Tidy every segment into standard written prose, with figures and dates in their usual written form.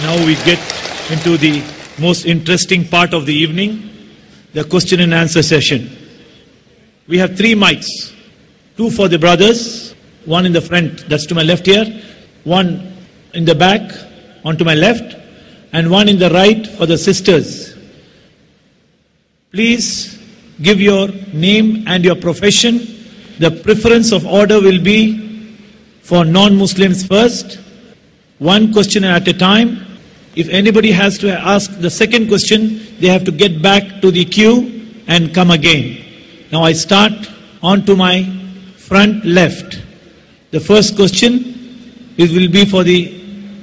Now we get into the most interesting part of the evening, the question and answer session. We have 3 mics, 2 for the brothers, 1 in the front, that's to my left here, 1 in the back, on to my left, and 1 in the right for the sisters. Please give your name and your profession. The preference of order will be for non-Muslims first, 1 question at a time. If anybody has to ask the second question, they have to get back to the queue and come again. Now I start on to my front left. The first question will be for the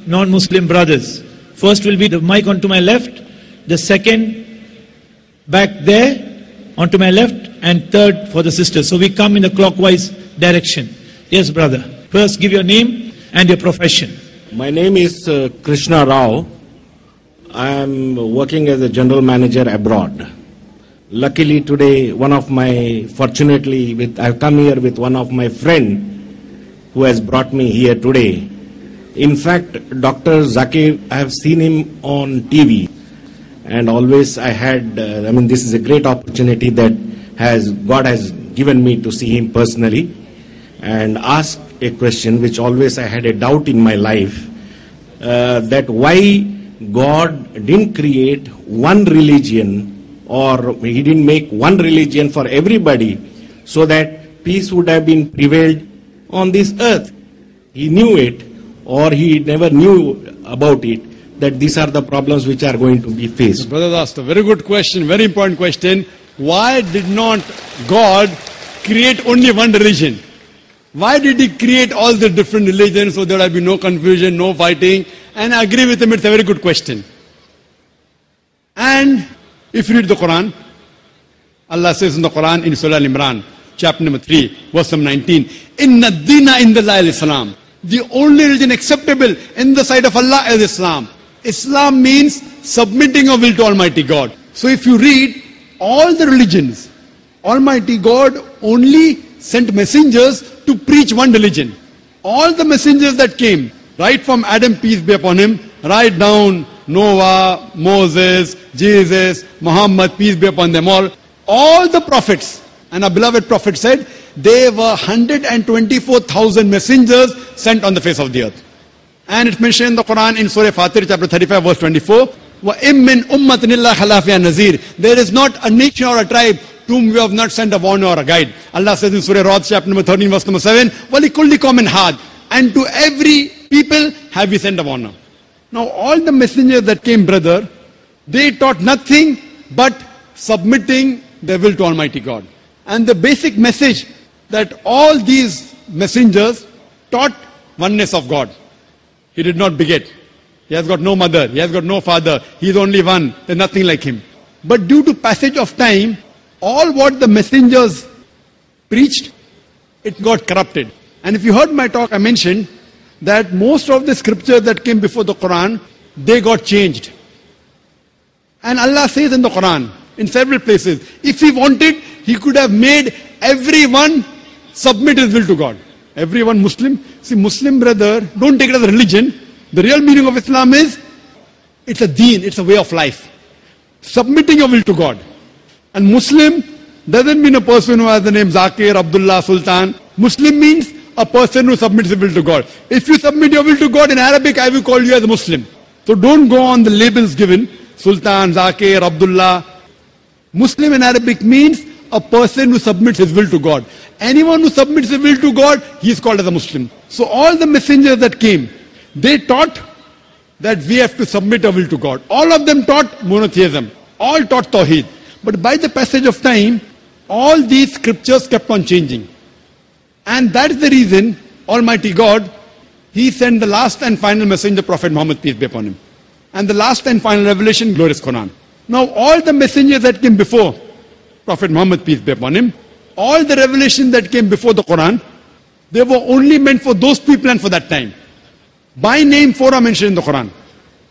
non-Muslim brothers. First will be the mic on to my left, the second back there on to my left, and third for the sisters. So we come in a clockwise direction. Yes, brother. First give your name and your profession. My name is Krishna Rao. I am working as a general manager abroad. Luckily today, I've come here with one of my friend who has brought me here today. In fact, Dr. Zakir, I have seen him on TV, and always this is a great opportunity that God has given me to see him personally and ask a question which always I had a doubt in my life, that why God didn't create one religion, or He didn't make one religion for everybody, so that peace would have been prevailed on this earth. He knew it, or He never knew about it, that these are the problems which are going to be faced. The brother asked a very good question, very important question. Why did not God create only one religion? Why did He create all the different religions so there will be no confusion, no fighting? And I agree with him, it's a very good question. And if you read the Quran, Allah says in the Quran, in Surah Al-Imran, chapter number 3, verse number 19, Inna dina indallahi al-Islam. The only religion acceptable in the sight of Allah is Islam. Islam means submitting your will to Almighty God. So if you read all the religions, Almighty God only sent messengers to preach one religion. All the messengers that came, right from Adam, peace be upon him, right down Noah, Moses, Jesus, Muhammad, peace be upon them all the prophets, and our beloved prophet said, there were 124,000 messengers sent on the face of the earth. And it's mentioned in the Quran in Surah Fatir, chapter 35, verse 24, وَإِم مِّنْ أُمَّةٍ إِلَّا خَلَا فِيهَا نَذِيرٌ. There is not a nation or a tribe to whom we have not sent a warner or a guide. Allah says in Surah Ra'd, chapter number 13, verse number 7, وَلِكُلِّ قَوْمٍ هَادٍ. And to every people have we sent a warner. Now all the messengers that came, brother, they taught nothing but submitting their will to Almighty God. And the basic message that all these messengers taught oneness of God. He did not beget. He has got no mother. He has got no father. He is only one. There is nothing like him. But due to passage of time, all what the messengers preached, it got corrupted. And if you heard my talk, I mentioned that most of the scriptures that came before the Quran, they got changed. And Allah says in the Quran, in several places, if He wanted, He could have made everyone submit his will to God. Everyone Muslim. See, Muslim brother, don't take it as a religion. The real meaning of Islam is, it's a deen, it's a way of life. Submitting your will to God. And Muslim doesn't mean a person who has the name Zakir, Abdullah, Sultan. Muslim means a person who submits his will to God. If you submit your will to God in Arabic, I will call you as a Muslim. So don't go on the labels given, Sultan, Zakir, Abdullah. Muslim in Arabic means a person who submits his will to God. Anyone who submits his will to God, he is called as a Muslim. So all the messengers that came, they taught that we have to submit our will to God. All of them taught monotheism. All taught Tawheed. But by the passage of time, all these scriptures kept on changing. And that is the reason Almighty God, He sent the last and final messenger, Prophet Muhammad, peace be upon him. And the last and final revelation, glorious Quran. Now all the messengers that came before Prophet Muhammad, peace be upon him, all the revelations that came before the Quran, they were only meant for those people and for that time. By name, 4 are mentioned in the Quran.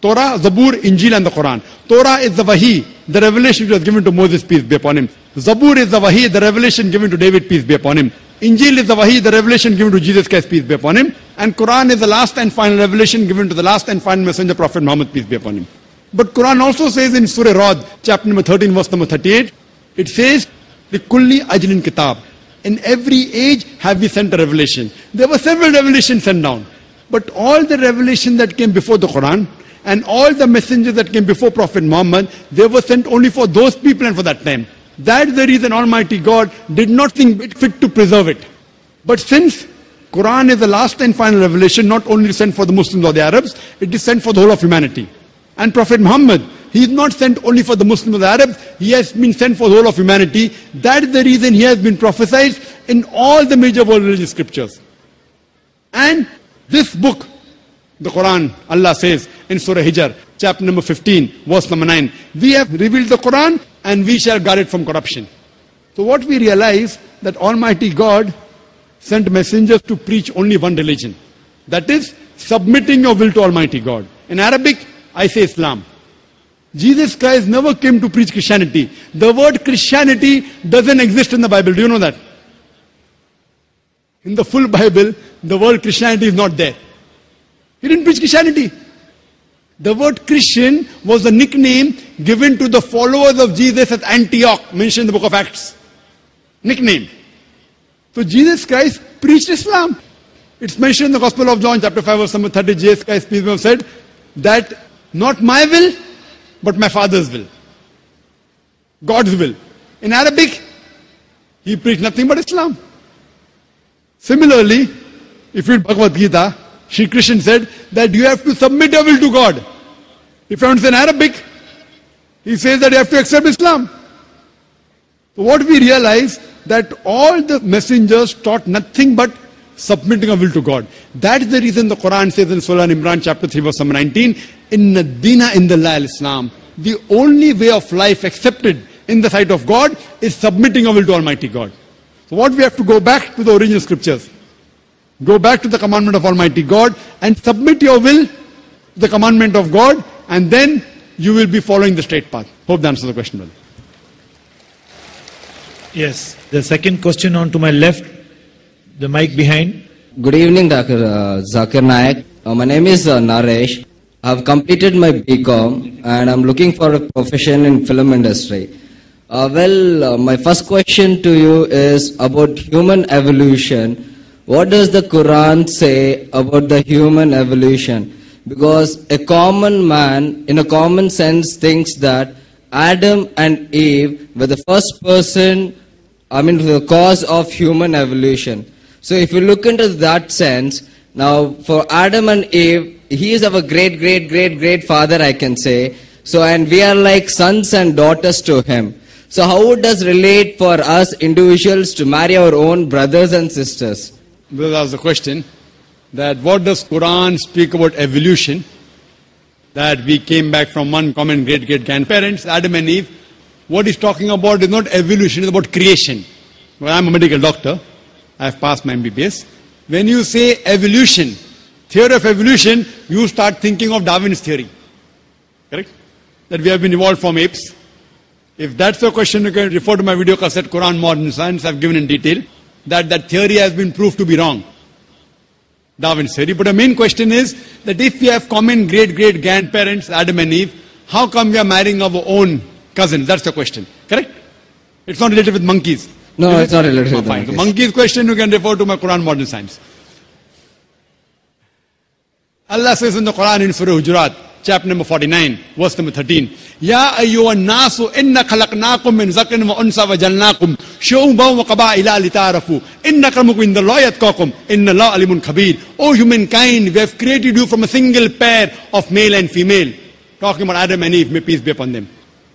Torah, Zabur, Injil and the Quran. Torah is the Wahi, the revelation which was given to Moses, peace be upon him. Zabur is the Wahi, the revelation given to David, peace be upon him. Injil is the Wahi, the revelation given to Jesus Christ, peace be upon him. And Quran is the last and final revelation given to the last and final messenger, Prophet Muhammad, peace be upon him. But Quran also says in Surah Ra'd, chapter number 13, verse number 38, it says, لِكُلِّ أَجْلٍ كِتَابٍ. In every age have we sent a revelation. There were several revelations sent down. But all the revelation that came before the Quran and all the messengers that came before Prophet Muhammad, they were sent only for those people and for that time. That's the reason Almighty God did not think it fit to preserve it. But since Quran is the last and final revelation, not only sent for the Muslims or the Arabs, it is sent for the whole of humanity. And Prophet Muhammad, he is not sent only for the Muslims or the Arabs, he has been sent for the whole of humanity. That is the reason he has been prophesied in all the major world religious scriptures. And this book, the Quran, Allah says in Surah Hijr, chapter number 15, verse number 9, we have revealed the Quran and we shall guard it from corruption. So what we realize, that Almighty God sent messengers to preach only one religion. That is, submitting your will to Almighty God. In Arabic, I say Islam. Jesus Christ never came to preach Christianity. The word Christianity doesn't exist in the Bible. Do you know that? In the full Bible, the word Christianity is not there. He didn't preach Christianity. The word Christian was a nickname given to the followers of Jesus at Antioch, mentioned in the book of Acts. Nickname. So Jesus Christ preached Islam. It's mentioned in the Gospel of John, chapter 5, verse number 30. Jesus Christ, peace be upon him, said that not my will, but my Father's will. God's will. In Arabic, he preached nothing but Islam. Similarly, if you read Bhagavad Gita, Shri Krishna said that you have to submit your will to God. If you understand Arabic, he says that you have to accept Islam. So what we realize, that all the messengers taught nothing but submitting our will to God. That is the reason the Quran says in Surah Imran chapter 3 verse number 19, Inna dina indallah al-Islam. The only way of life accepted in the sight of God is submitting our will to Almighty God. So what we have to go back to the original scriptures. Go back to the commandment of Almighty God and submit your will to the commandment of God, and then you will be following the straight path. Hope that answers the question, brother. Yes. The second question on to my left, the mic behind. Good evening, Dr. Zakir Naik. My name is Naresh. I have completed my BCom and I'm looking for a profession in film industry. My first question to you is about human evolution. What does the Quran say about the human evolution? Because a common man, in a common sense, thinks that Adam and Eve were the first person, the cause of human evolution. So if you look into that sense, now for Adam and Eve, he is our great father, I can say. So, and we are like sons and daughters to him. So how does it relate for us individuals to marry our own brothers and sisters? That was the question, that what does Quran speak about evolution? That we came back from one common great grandparents, Adam and Eve. What he's talking about is not evolution, it's about creation. Well, I'm a medical doctor. I've passed my MBBS. When you say evolution, theory of evolution, you start thinking of Darwin's theory. Correct? That we have been evolved from apes. If that's the question, you can refer to my video cassette, Quran Modern Science. I've given in detail that theory has been proved to be wrong. Darwin's theory. But the main question is that if we have common great grandparents, Adam and Eve, how come we are marrying our own cousins? That's the question. Correct? It's not related with monkeys. No, it's not related with monkeys. The monkey's question, you can refer to my Quran Modern Science. Allah says in the Quran in Surah Hujurat, chapter number 49, verse number 13, Ya ayyuhan nasu inna khalaqnakum min zakarin wa unsa wa jalnakum shu'uban wa qaba'ila lita'arafu inna akramakum indallahi atqakum inna Allaha alimun khabir. O humankind, we have created you from a single pair of male and female. Talking about Adam and Eve, may peace be upon them.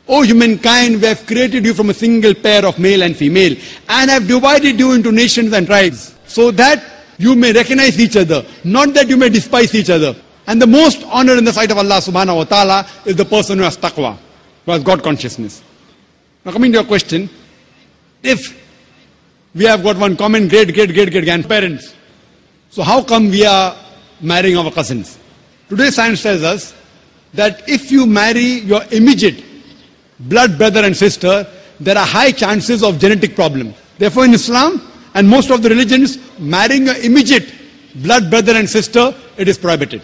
O humankind, we have created you from a single pair of male and female, and have divided you into nations and tribes, so that you may recognize each other, not that you may despise each other. And the most honor in the sight of Allah subhanahu wa ta'ala is the person who has taqwa, who has God consciousness. Now coming to your question, if we have got one common great grandparents, so how come we are marrying our cousins? Today science tells us that if you marry your immediate blood brother and sister, there are high chances of genetic problem. Therefore in Islam and most of the religions, marrying your immediate blood brother and sister, it is prohibited.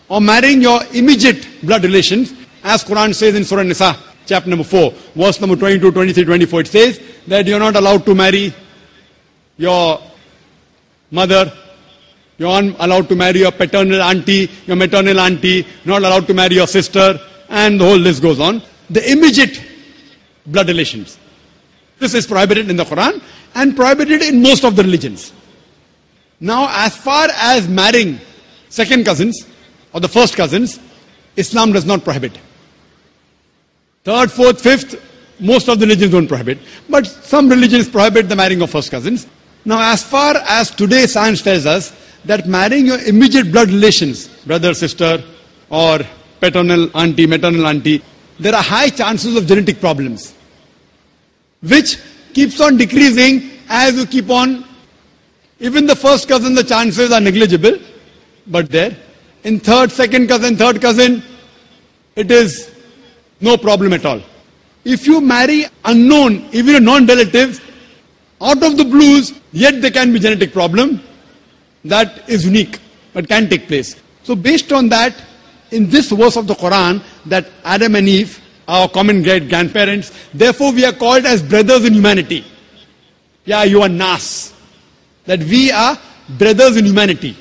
Or marrying your immediate blood relations, as Quran says in Surah Nisa, chapter number 4, verse number 22, 23, 24, it says that you're not allowed to marry your mother, you're not allowed to marry your paternal auntie, your maternal auntie, not allowed to marry your sister, and the whole list goes on. The immediate blood relations. This is prohibited in the Quran and prohibited in most of the religions. Now, as far as marrying second cousins or the first cousins, Islam does not prohibit. Third, fourth, fifth, most of the religions don't prohibit. But some religions prohibit the marrying of first cousins. Now, as far as today science tells us that marrying your immediate blood relations, brother, sister, or paternal auntie, maternal auntie, there are high chances of genetic problems, which keeps on decreasing as you keep on. Even the first cousin, the chances are negligible, but there. In third, second cousin, third cousin, it is no problem at all. If you marry unknown, even a non-relative, out of the blues, yet there can be genetic problem. That is unique, but can take place. So based on that, in this verse of the Quran, that Adam and Eve, our common great-grandparents, therefore we are called as brothers in humanity. Yeah, you are Nas. That we are brothers in humanity.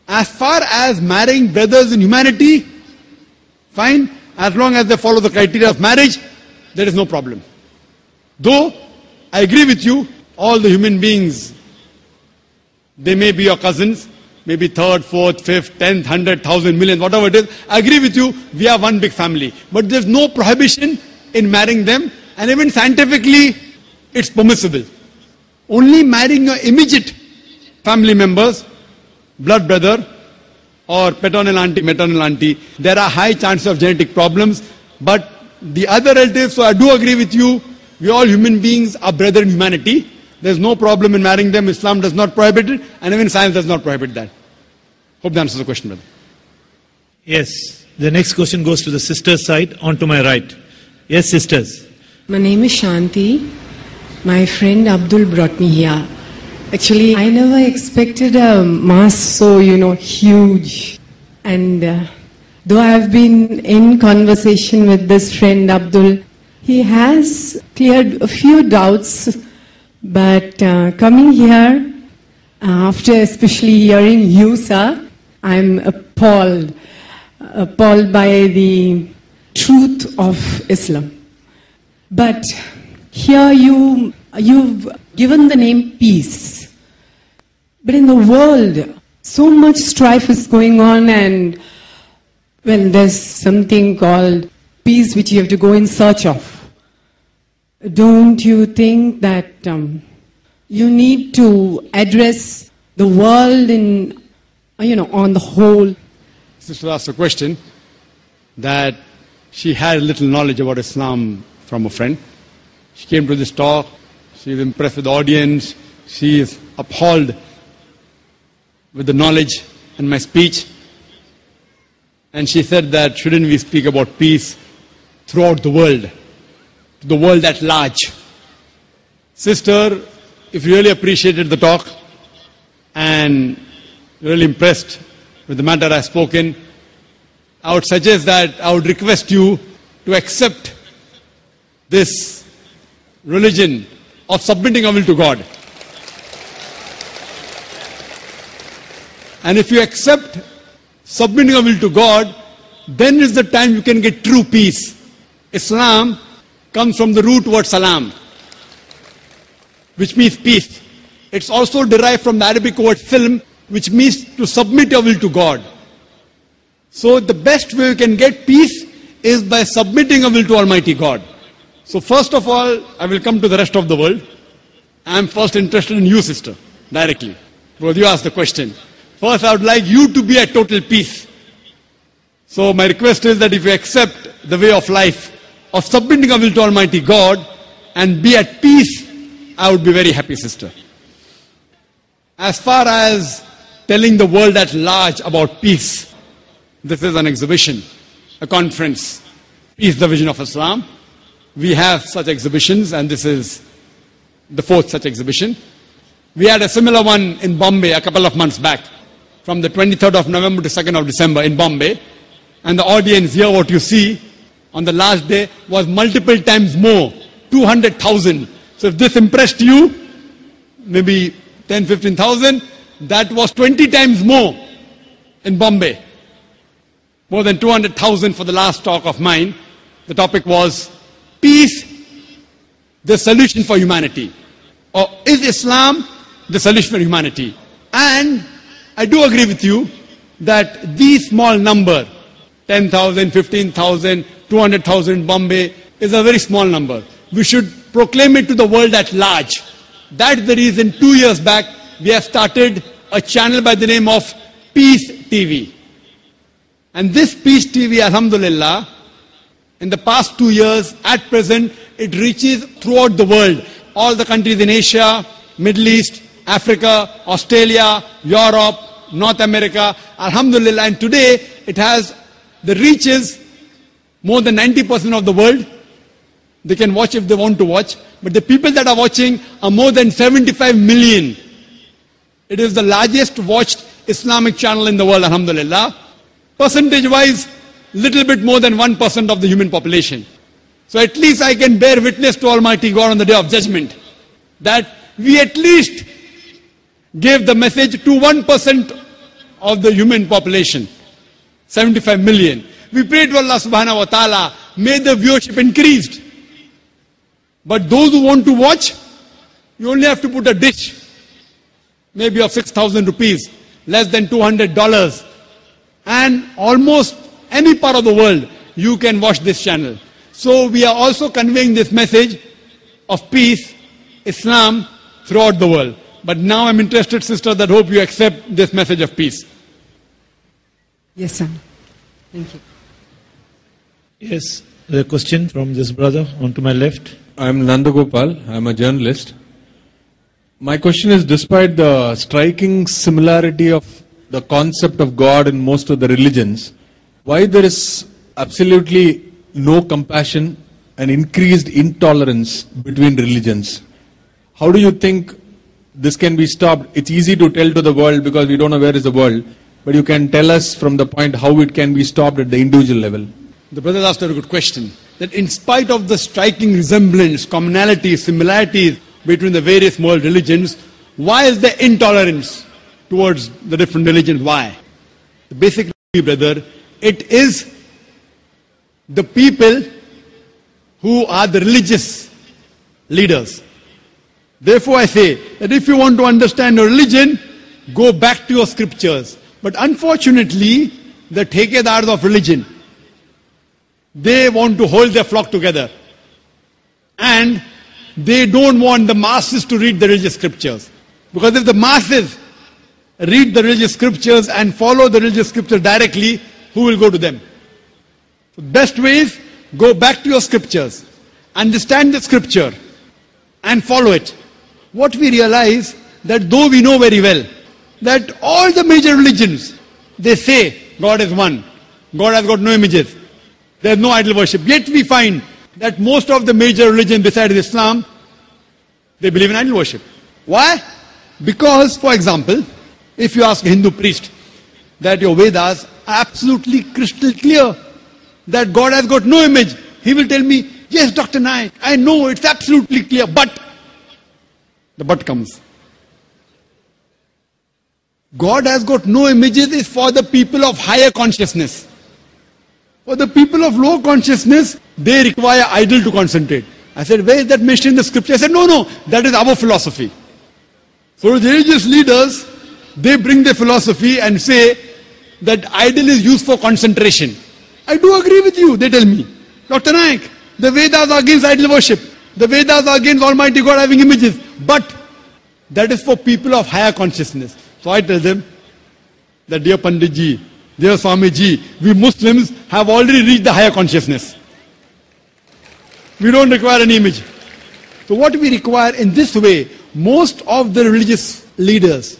As far as marrying brothers in humanity, fine. As long as they follow the criteria of marriage, there is no problem. Though, I agree with you, all the human beings, they may be your cousins, maybe third, fourth, fifth, 10th, 100, 1,000, million, whatever it is. I agree with you, we are one big family. But there's no prohibition in marrying them, and even scientifically, it's permissible. Only marrying your immediate family members, blood brother, or paternal auntie, maternal auntie, there are high chances of genetic problems. But the other relatives, so I do agree with you, we all human beings are brother in humanity. There's no problem in marrying them. Islam does not prohibit it, and even science does not prohibit that. Hope that answers the question, brother. Yes. The next question goes to the sister's side, on to my right. Yes, sisters. My name is Shanti. My friend Abdul brought me here. Actually, I never expected a mass so, huge. And though I have been in conversation with this friend Abdul, he has cleared a few doubts. But coming here, after especially hearing you, sir, I'm appalled by the truth of Islam. But here you've given the name peace. But in the world, so much strife is going on, and well, there's something called peace which you have to go in search of. Don't you think that you need to address the world in, on the whole? Sister asked a question that she had little knowledge about Islam from a friend. She came to this talk, she is impressed with the audience, she is appalled with the knowledge and my speech. And she said that shouldn't we speak about peace throughout the world at large. Sister, if you really appreciated the talk and really impressed with the matter I've spoken, I would suggest that I would request you to accept this religion of submitting our will to God. And if you accept submitting our will to God, then is the time you can get true peace. Islam comes from the root word salam, which means peace. It's also derived from the Arabic word silm, which means to submit your will to God. So the best way you can get peace is by submitting your will to Almighty God. So first of all, I will come to the rest of the world. I am first interested in you, sister, directly. Because you asked the question. First, I would like you to be at total peace. So my request is that if you accept the way of life of submitting your will to Almighty God and be at peace, I would be very happy, sister. As far as telling the world at large about peace, this is an exhibition, a conference. Peace, the vision of Islam. We have such exhibitions, and this is the fourth such exhibition. We had a similar one in Bombay a couple of months back. from the 23rd of November to 2nd of December in Bombay. And the audience here, what you see on the last day was multiple times more, 200,000. So if this impressed you, maybe 10, 15,000, that was 20 times more in Bombay. More than 200,000 for the last talk of mine. The topic was peace, the solution for humanity. Or is Islam the solution for humanity? And I do agree with you that the small number, 10,000, 15,000, 200,000 in Bombay, is a very small number. We should proclaim it to the world at large. That's the reason 2 years back we have started a channel by the name of Peace TV. And this Peace TV, alhamdulillah, in the past 2 years, at present, it reaches throughout the world. All the countries in Asia, Middle East, Africa, Australia, Europe, North America, alhamdulillah. And today, it has the reaches more than 90% of the world. They can watch if they want to watch. But the people that are watching are more than 75 million. It is the largest watched Islamic channel in the world, alhamdulillah. Percentage-wise, little bit more than 1% of the human population. So at least I can bear witness to Almighty God on the day of judgment that we at least gave the message to 1% of the human population, 75 million. We pray to Allah subhanahu wa ta'ala, may the viewership increased. But those who want to watch, you only have to put a dish, maybe of 6,000 rupees, less than $200. And almost any part of the world, you can watch this channel. So we are also conveying this message of peace, Islam, throughout the world. But now I'm interested, sister, that hope you accept this message of peace. Yes, sir. Thank you. Yes, the question from this brother on to my left. I'm Nandagopal. I'm a journalist. My question is, despite the striking similarity of the concept of God in most of the religions, why there is absolutely no compassion and increased intolerance between religions? How do you think this can be stopped? It's easy to tell to the world because we don't know where is the world, but you can tell us from the point how it can be stopped at the individual level. The brother asked a good question, that in spite of the striking resemblance, commonalities, similarities between the various world religions, why is there intolerance towards the different religions? Why? The basic reason, brother, it is the people who are the religious leaders. Therefore I say that if you want to understand your religion, go back to your scriptures. But unfortunately, the thekedars of religion, they want to hold their flock together. And they don't want the masses to read the religious scriptures. Because if the masses read the religious scriptures and follow the religious scriptures directly, who will go to them? The best way is, go back to your scriptures, understand the scripture and follow it. What we realize, that though we know very well that all the major religions, they say God is one, God has got no images, there is no idol worship. Yet we find that most of the major religions besides Islam, they believe in idol worship. Why? Because, for example, if you ask a Hindu priest that your Vedas are absolutely crystal clear that God has got no image, he will tell me, yes, Dr. Naik, I know it's absolutely clear, but the but comes. God has got no images is for the people of higher consciousness. For the people of low consciousness, they require idol to concentrate. I said, where is that mentioned in the scripture? I said, no, that is our philosophy. So the religious leaders, they bring their philosophy and say that idol is used for concentration. I do agree with you, they tell me. Dr. Naik, the Vedas are against idol worship. The Vedas are against Almighty God having images. But that is for people of higher consciousness. So I tell them that, dear Panditji, dear Swamiji, we Muslims have already reached the higher consciousness. We don't require any image. So what we require in this way, most of the religious leaders,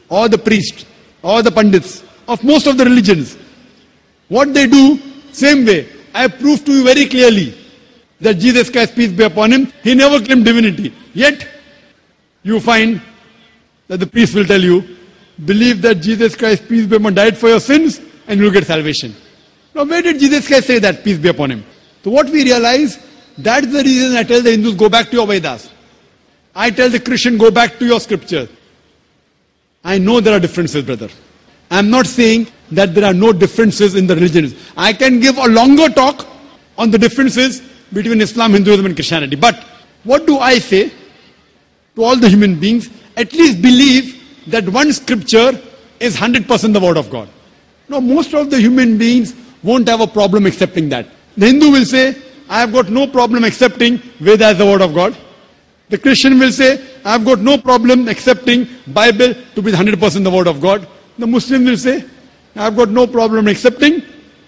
or the priests, or the pandits, of most of the religions, what they do, same way. I have proved to you very clearly that Jesus Christ, peace be upon him, he never claimed divinity. Yet, you find that the priest will tell you believe that Jesus Christ, peace be upon him, died for your sins and you will get salvation. Now where did Jesus Christ say that, peace be upon him? So what we realize, that's the reason I tell the Hindus, go back to your Vedas. I tell the Christian, go back to your scriptures. I know there are differences, brother. I'm not saying that there are no differences in the religions. I can give a longer talk on the differences between Islam, Hinduism and Christianity. But what do I say to all the human beings? At least believe that one scripture is 100% the word of God. Now most of the human beings won't have a problem accepting that. The Hindu will say, I have got no problem accepting Veda as the word of God. The Christian will say, I have got no problem accepting Bible to be 100% the word of God. The Muslim will say, I have got no problem accepting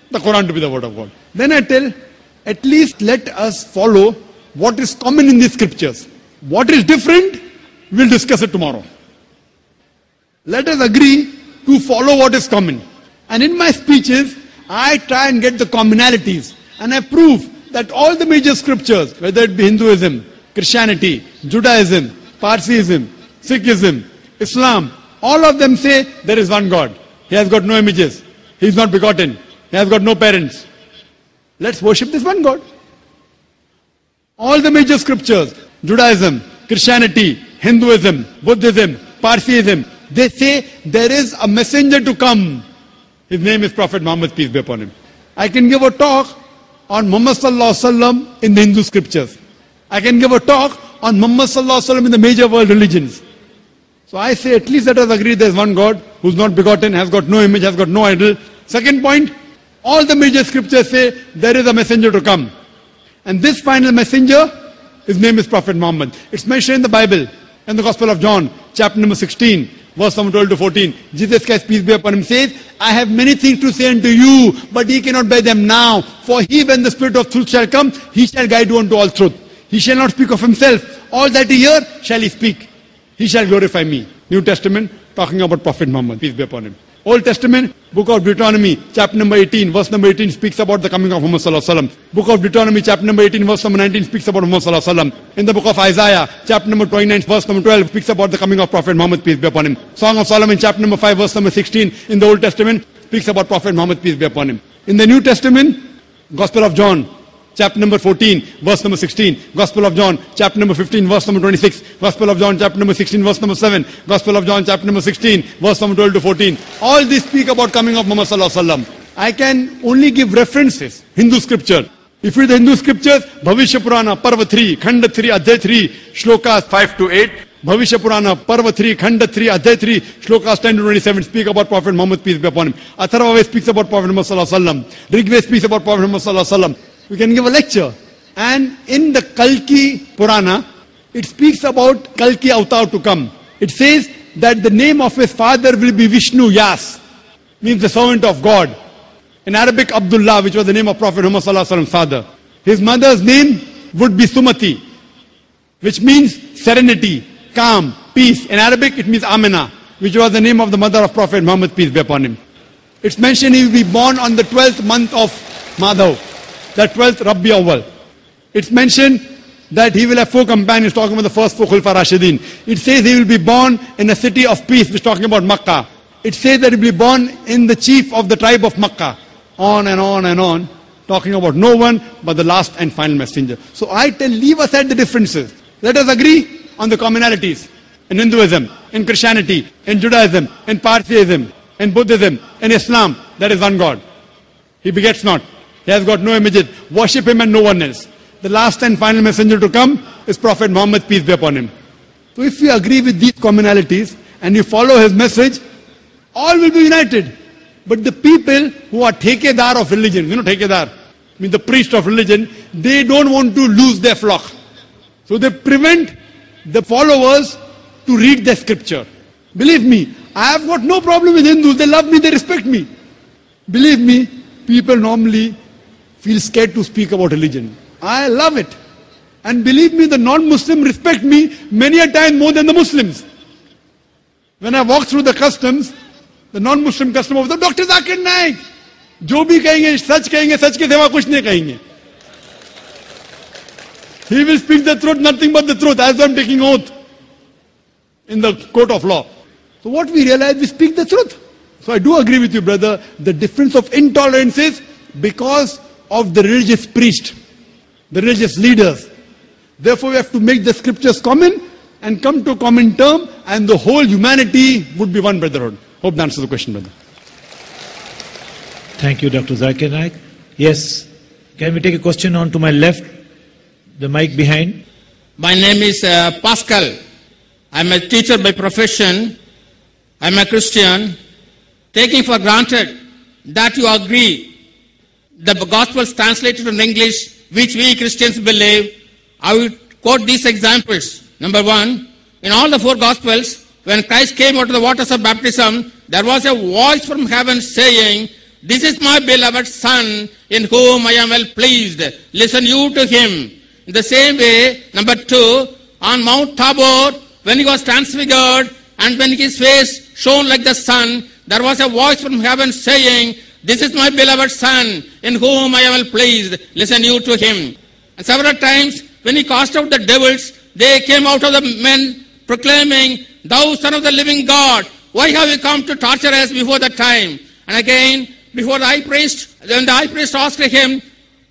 the Quran to be the word of God. Then I tell, at least let us follow what is common in these scriptures. What is different, we'll discuss it tomorrow. Let us agree to follow what is common. And in my speeches, I try and get the commonalities. And I prove that all the major scriptures, whether it be Hinduism, Christianity, Judaism, Parsiism, Sikhism, Islam, all of them say there is one God. He has got no images. He is not begotten. He has got no parents. Let's worship this one God. All the major scriptures, Judaism, Christianity, Hinduism, Buddhism, Parsiism, they say there is a messenger to come. His name is Prophet Muhammad, peace be upon him. I can give a talk on Muhammad Sallallahu Alaihi Wasallam in the Hindu scriptures. I can give a talk on Muhammad Sallallahu Alaihi Wasallam in the major world religions. So I say at least let us agree there is one God who is not begotten, has got no image, has got no idol. Second point, all the major scriptures say there is a messenger to come. And this final messenger, his name is Prophet Muhammad. It's mentioned in the Bible, in the Gospel of John, chapter number 16, verse number 12 to 14. Jesus Christ, peace be upon him, says, I have many things to say unto you, but ye cannot bear them now. For he, when the Spirit of truth shall come, he shall guide you unto all truth. He shall not speak of himself. All that he hear shall he speak. He shall glorify me. New Testament, talking about Prophet Muhammad, peace be upon him. Old Testament, book of Deuteronomy, chapter number 18, verse number 18 speaks about the coming of Muhammad Sallallahu Alaihi Wasallam. Book of Deuteronomy, chapter number 18, verse number 19 speaks about Muhammad Sallallahu Alaihi Wasallam. In the book of Isaiah, chapter number 29, verse number 12 speaks about the coming of Prophet Muhammad, peace be upon him. Song of Solomon, chapter number 5, verse number 16 in the Old Testament speaks about Prophet Muhammad, peace be upon him. In the New Testament, Gospel of John, chapter number 14, verse number 16. Gospel of John, chapter number 15, verse number 26. Gospel of John, chapter number 16, verse number 7. Gospel of John, chapter number 16, verse number 12 to 14. All these speak about coming of Muhammad Sallallahu Alaihi Wasallam. I can only give references, Hindu scripture. If you read the Hindu scriptures, Bhavishya Purana, Parva 3, Khanda 3, Adhyay 3, Shlokas 5 to 8. Bhavishya Purana, Parva 3, Khanda 3, Adhyay 3, Shlokas 10 to 27 speak about Prophet Muhammad, peace be upon him. Atharva Ved speaks about Prophet Muhammad Sallallahu Alaihi Wasallam. Rig Ved speaks about Prophet Muhammad Sallallahu Alaihi Wasallam. We can give a lecture. And in the Kalki Purana, it speaks about Kalki Avatar to come. It says that the name of his father will be Vishnu Yas, means the servant of God. In Arabic, Abdullah, which was the name of Prophet Muhammad Sallallahu Alaihi Wasallam's father. His mother's name would be Sumati, which means serenity, calm, peace. In Arabic, it means Amina, which was the name of the mother of Prophet Muhammad, peace be upon him. It's mentioned he will be born on the 12th month of Madhav, the 12th Rabbi Awwal. It's mentioned that he will have 4 companions, talking about the first 4 Khulfa Rashidin. It says he will be born in a city of peace, which is talking about Makkah. It says that he will be born in the chief of the tribe of Makkah. On and on and on, talking about no one but the last and final messenger. So I tell, leave aside the differences. Let us agree on the commonalities. In Hinduism, in Christianity, in Judaism, in Parsiism, in Buddhism, in Islam, there is one God. He begets not. He has got no images. Worship him and no one else. The last and final messenger to come is Prophet Muhammad, peace be upon him. So if we agree with these commonalities and you follow his message, all will be united. But the people who are Thekedar of religion, you know Thekedar, I mean the priest of religion, they don't want to lose their flock. So they prevent the followers to read the scripture. Believe me, I have got no problem with Hindus. They love me, they respect me. Believe me, people normally feel scared to speak about religion. I love it. And believe me, the non-Muslim respect me many a time more than the Muslims. When I walk through the customs, the non-Muslim customer was the Dr. Zakir Naik. जो भी कहेंगे सच कहेंगे, सच के सिवा कुछ नहीं कहेंगे. He will speak the truth, nothing but the truth, as I'm taking oath in the court of law. So what we realize, we speak the truth. So I do agree with you, brother. The difference of intolerance is because of the religious priest, the religious leaders. Therefore, we have to make the scriptures common and come to a common term, and the whole humanity would be one brotherhood. Hope that answers the question, brother. Thank you, Dr. Zakir Naik. Yes, can we take a question on to my left, the mic behind? My name is Pascal. I'm a teacher by profession. I'm a Christian. Taking for granted that you agree the Gospels translated in English, which we Christians believe, I will quote these examples. Number one, in all the four Gospels, when Christ came out of the waters of baptism, there was a voice from heaven saying, "This is my beloved Son, in whom I am well pleased. Listen you to him." In the same way, number two, on Mount Tabor, when he was transfigured and when his face shone like the sun, there was a voice from heaven saying, "This is my beloved Son, in whom I am well pleased. Listen you to him." And several times, when he cast out the devils, they came out of the men proclaiming, "Thou Son of the living God, why have you come to torture us before the time?" And again, before the high priest, when the high priest asked him,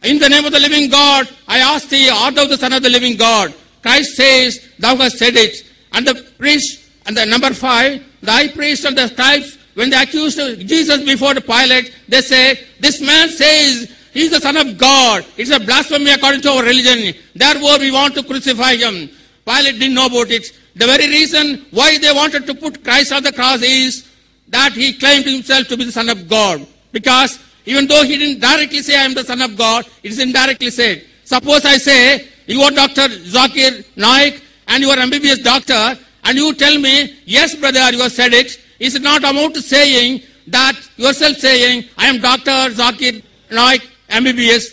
"In the name of the living God, I ask thee, art thou the Son of the living God?" Christ says, "Thou hast said it." And the priest, and the number 5, the high priest and the scribes, when they accused Jesus before Pilate, they said, "This man says he is the Son of God. It's a blasphemy according to our religion. Therefore, we want to crucify him." Pilate didn't know about it. The very reason why they wanted to put Christ on the cross is that he claimed himself to be the Son of God. Because even though he didn't directly say, "I am the Son of God," it is indirectly said. Suppose I say, you are Dr. Zakir Naik and you are MBBS doctor, and you tell me, "Yes, brother, you have said it." Is it not amount to saying that yourself saying, "I am Dr. Zakir Naik, MBBS."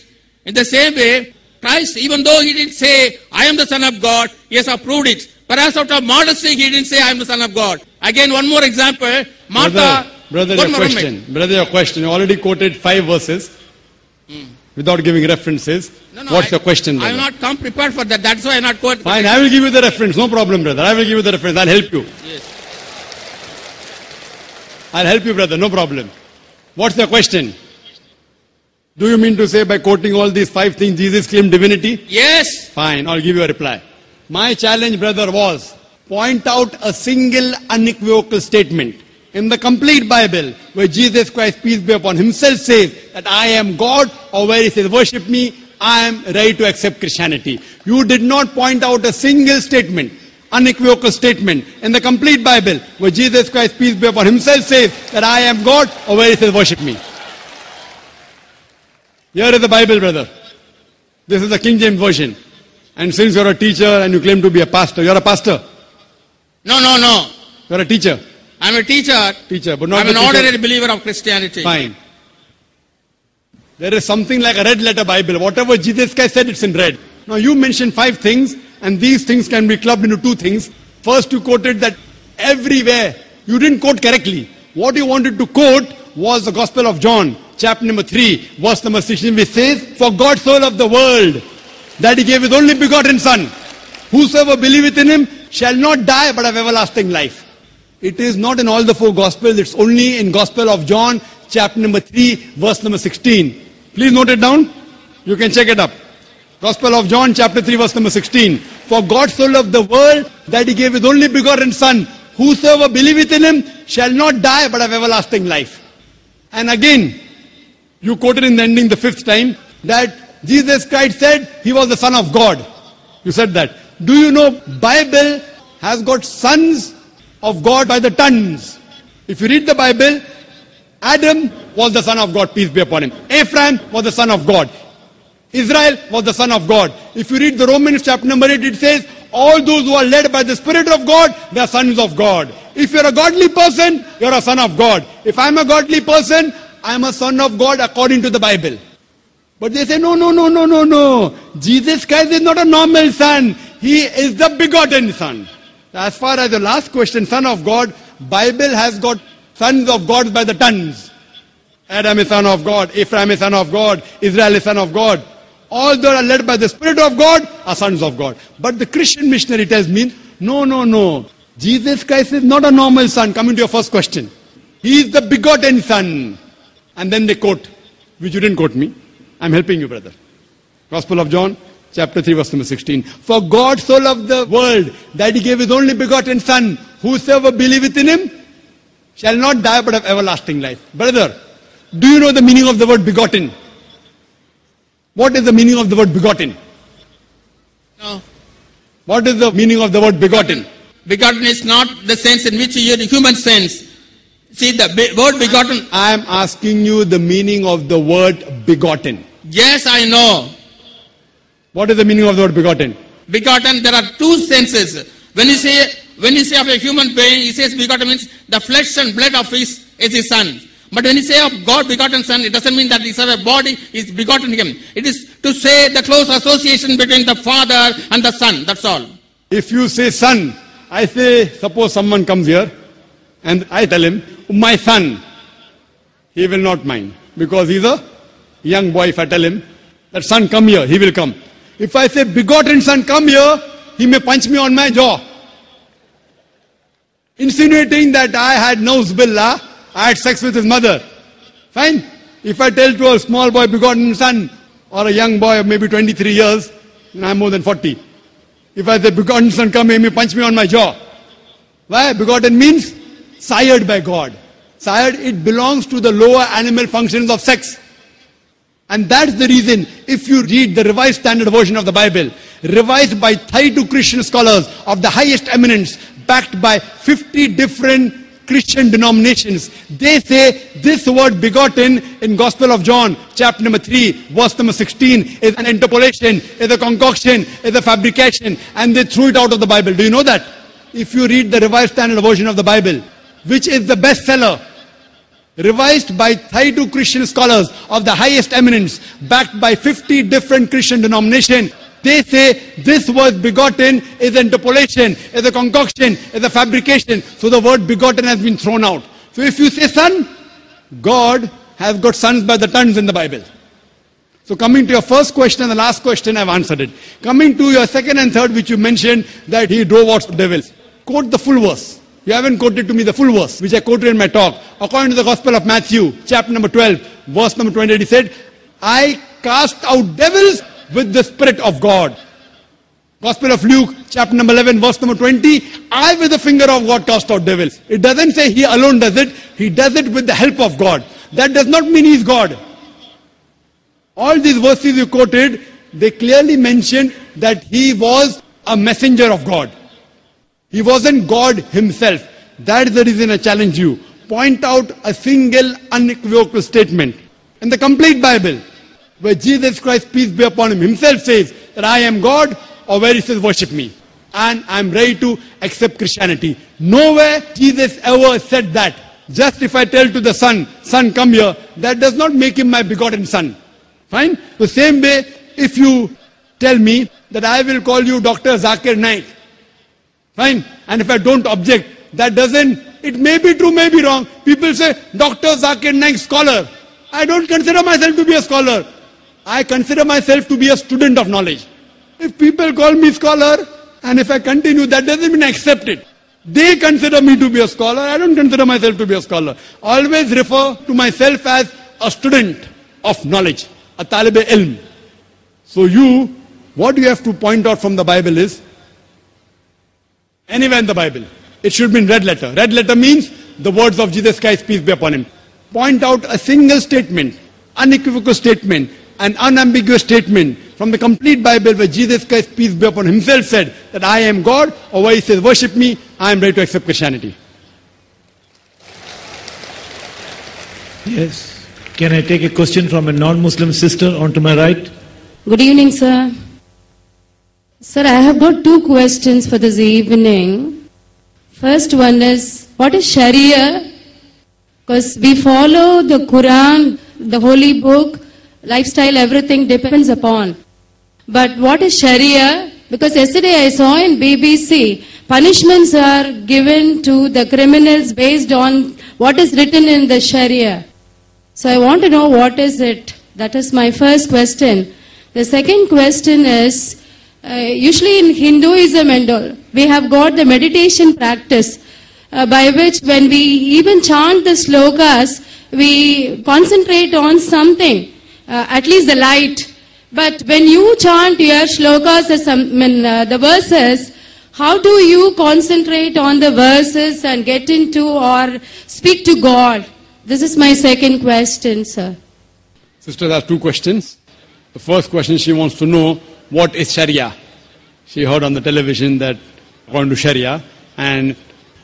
In the same way, Christ, even though he didn't say, "I am the Son of God," he has approved it. Perhaps out of modesty, he didn't say, "I am the Son of God." Again, one more example. Martha. Brother, your question. You already quoted 5 verses without giving references. No, What's your question, brother? I have not come prepared for that. That's why I not quote. Fine, I will give you the reference. No problem, brother. I will give you the reference. I'll help you. Yes. I'll help you, brother. No problem. What's the question? Do you mean to say by quoting all these 5 things, Jesus claimed divinity? Yes. Fine, I'll give you a reply. My challenge, brother, was point out a single unequivocal statement in the complete Bible where Jesus Christ, peace be upon himself, says that I am God, or where he says, "Worship me, I am ready to accept Christianity." You did not point out a single statement, unequivocal statement in the complete Bible where Jesus Christ, peace be upon himself, says that I am God, or where he says, "Worship me." Here is the Bible, brother. This is the King James Version. And since you're a teacher and you claim to be a pastor, you're a pastor. No. You're a teacher. I'm a teacher. But not I'm an ordinary believer of Christianity. Fine. There is something like a red letter Bible. Whatever Jesus Christ said, it's in red. Now you mentioned 5 things, and these things can be clubbed into 2 things. First, you quoted that everywhere. You didn't quote correctly. What you wanted to quote was the Gospel of John, chapter number 3, verse number 16, which says, "For God so loved the world, that he gave his only begotten Son. Whosoever believeth in him shall not die, but have everlasting life." It is not in all the 4 Gospels. It's only in Gospel of John, chapter number 3, verse number 16. Please note it down. You can check it up. Gospel of John, chapter 3, verse number 16. "For God so loved the world, that he gave his only begotten Son. Whosoever believeth in him shall not die, but have everlasting life." And again, you quoted in the ending the 5th time that Jesus Christ said he was the Son of God. You said that. Do you know Bible has got sons of God by the tons? If you read the Bible, Adam was the son of God, peace be upon him. Ephraim was the son of God. Israel was the son of God. If you read the Romans chapter number 8, it says, all those who are led by the Spirit of God, they are sons of God. If you're a godly person, you're a son of God. If I'm a godly person, I'm a son of God according to the Bible. But they say, no. Jesus Christ is not a normal son. He is the begotten Son. As far as the last question, Son of God, Bible has got sons of God by the tons. Adam is son of God, Ephraim is son of God, Israel is son of God. All that are led by the Spirit of God are sons of God. But the Christian missionary tells me, no. Jesus Christ is not a normal son. Coming to your first question. He is the begotten son. And then they quote, which you didn't quote me. I'm helping you, brother. Gospel of John, chapter 3, verse number 16. For God so loved the world that he gave his only begotten son. Whosoever believeth in him shall not die but have everlasting life. Brother, do you know the meaning of the word begotten? What is the meaning of the word begotten? No. What is the meaning of the word begotten? Begotten is not the sense in which you use the human sense. See, the word begotten. I am asking you the meaning of the word begotten. Yes, I know. What is the meaning of the word begotten? Begotten, there are two senses. When you say of a human being, he says begotten means the flesh and blood of his son. But when you say of God begotten son, it doesn't mean that his body is begotten him. It is to say the close association between the father and the son. That's all. If you say son, I say, suppose someone comes here and I tell him, my son, he will not mind because he's a young boy. If I tell him that son come here, he will come. If I say begotten son come here, he may punch me on my jaw, insinuating that I had nose billah, I had sex with his mother. Fine. If I tell to a small boy begotten son or a young boy of maybe 23 years, and I'm more than 40. If I say begotten son come here, he may punch me on my jaw. Why? Begotten means sired by God. Sired, it belongs to the lower animal functions of sex. And that's the reason, if you read the Revised Standard Version of the Bible, revised by 32 Christian scholars of the highest eminence, backed by 50 different Christian denominations, they say this word begotten in Gospel of John, chapter number 3, verse number 16, is an interpolation, is a concoction, is a fabrication, and they threw it out of the Bible. Do you know that? If you read the Revised Standard Version of the Bible, which is the bestseller, revised by 32 Christian scholars of the highest eminence, backed by 50 different Christian denominations, they say this word begotten is an interpolation, is a concoction, is a fabrication. So the word begotten has been thrown out. So if you say son, God has got sons by the tons in the Bible. So coming to your first question and the last question, I've answered it. Coming to your second and third, which you mentioned, that he drove out devils. Quote the full verse. You haven't quoted to me the full verse, which I quoted in my talk. According to the Gospel of Matthew, chapter number 12, verse number 28, he said, I cast out devils with the Spirit of God. Gospel of Luke, chapter number 11, verse number 20, I with the finger of God cast out devils. It doesn't say he alone does it. He does it with the help of God. That does not mean he's God. All these verses you quoted, they clearly mention that he was a messenger of God. He wasn't God himself. That is the reason I challenge you. Point out a single unequivocal statement in the complete Bible where Jesus Christ, peace be upon him, himself says that I am God, or where he says worship me. And I'm ready to accept Christianity. Nowhere Jesus ever said that. Just if I tell to the son, son come here, that does not make him my begotten son. Fine? The same way, if you tell me that I will call you Dr. Zakir Naik, fine, and if I don't object, that doesn't, it may be true, may be wrong. People say, Dr. Zakir Naik, scholar. I don't consider myself to be a scholar. I consider myself to be a student of knowledge. If people call me scholar, and if I continue, that doesn't mean I accept it. They consider me to be a scholar. I don't consider myself to be a scholar. Always refer to myself as a student of knowledge, a talib ilm. So you, what you have to point out from the Bible is, anywhere in the Bible, it should be in red letter. Red letter means the words of Jesus Christ, peace be upon him. Point out a single statement, unequivocal statement, an unambiguous statement from the complete Bible where Jesus Christ, peace be upon him, himself said that I am God, or where he says worship me, I am ready to accept Christianity. Yes. Can I take a question from a non-Muslim sister on to my right? Good evening, sir. Sir, I have got two questions for this evening. First one is, what is Sharia? Because we follow the Quran, the holy book, lifestyle, everything depends upon. But what is Sharia? Because yesterday I saw in BBC, punishments are given to the criminals based on what is written in the Sharia. So I want to know what is it. That is my first question. The second question is, Usually in Hinduism and all, we have got the meditation practice by which when we even chant the slokas, we concentrate on something, at least the light. But when you chant your shlokas, the verses, how do you concentrate on the verses and get into or speak to God? This is my second question, sir. Sister has two questions. The first question, she wants to know what is Sharia. She heard on the television that according to Sharia. And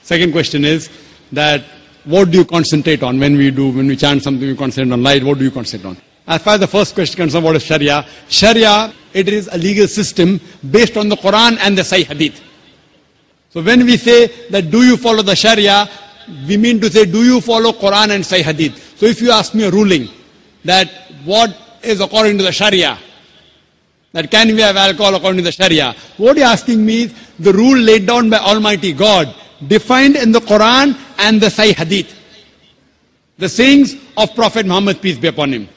second question is that what do you concentrate on when we chant something, we concentrate on light, what do you concentrate on? As far as the first question concerns, what is Sharia? Sharia, it is a legal system based on the Quran and the Sahih Hadith. So when we say that do you follow the Sharia, we mean to say do you follow Quran and Sahih Hadith. So if you ask me a ruling that what is according to the Sharia, that can we have alcohol according to the Sharia, what you're asking me is the rule laid down by Almighty God, defined in the Quran and the Sahih Hadith. The sayings of Prophet Muhammad, peace be upon him.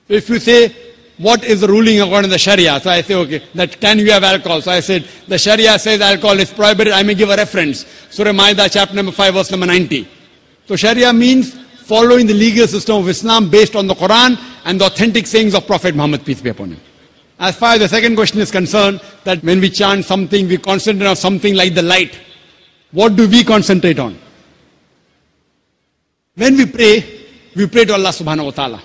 So if you say, what is the ruling according to the Sharia? So I say, okay, that can you have alcohol? So I said, the Sharia says alcohol is prohibited. I may give a reference. Surah Ma'idah, chapter number 5, verse number 90. So Sharia means following the legal system of Islam based on the Quran and the authentic sayings of Prophet Muhammad, peace be upon him. As far as the second question is concerned, that when we chant something, we concentrate on something like the light. What do we concentrate on? When we pray to Allah subhanahu wa ta'ala.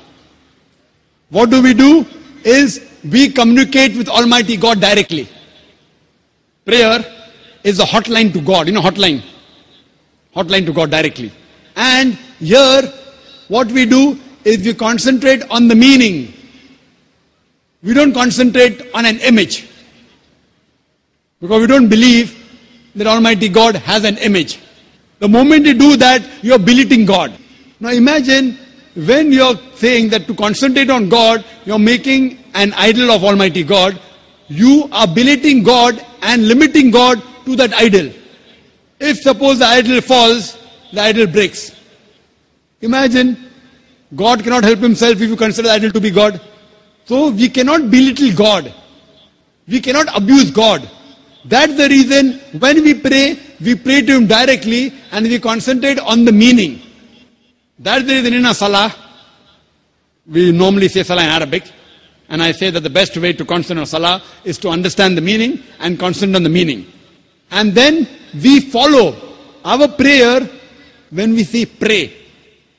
What do? Is we communicate with Almighty God directly. Prayer is a hotline to God, hotline. Hotline to God directly. And here, what we do is we concentrate on the meaning. We don't concentrate on an image. Because we don't believe that Almighty God has an image. The moment you do that, you are belittling God. Now imagine when you are saying that to concentrate on God, you are making an idol of Almighty God. You are belittling God and limiting God to that idol. If suppose the idol falls, the idol breaks. Imagine, God cannot help himself if you consider the idol to be God. So we cannot belittle God. We cannot abuse God. That's the reason when we pray to him directly and we concentrate on the meaning. That's the reason in a salah, we normally say salah in Arabic. And I say that the best way to concentrate on salah is to understand the meaning and concentrate on the meaning. And then we follow our prayer when we say pray.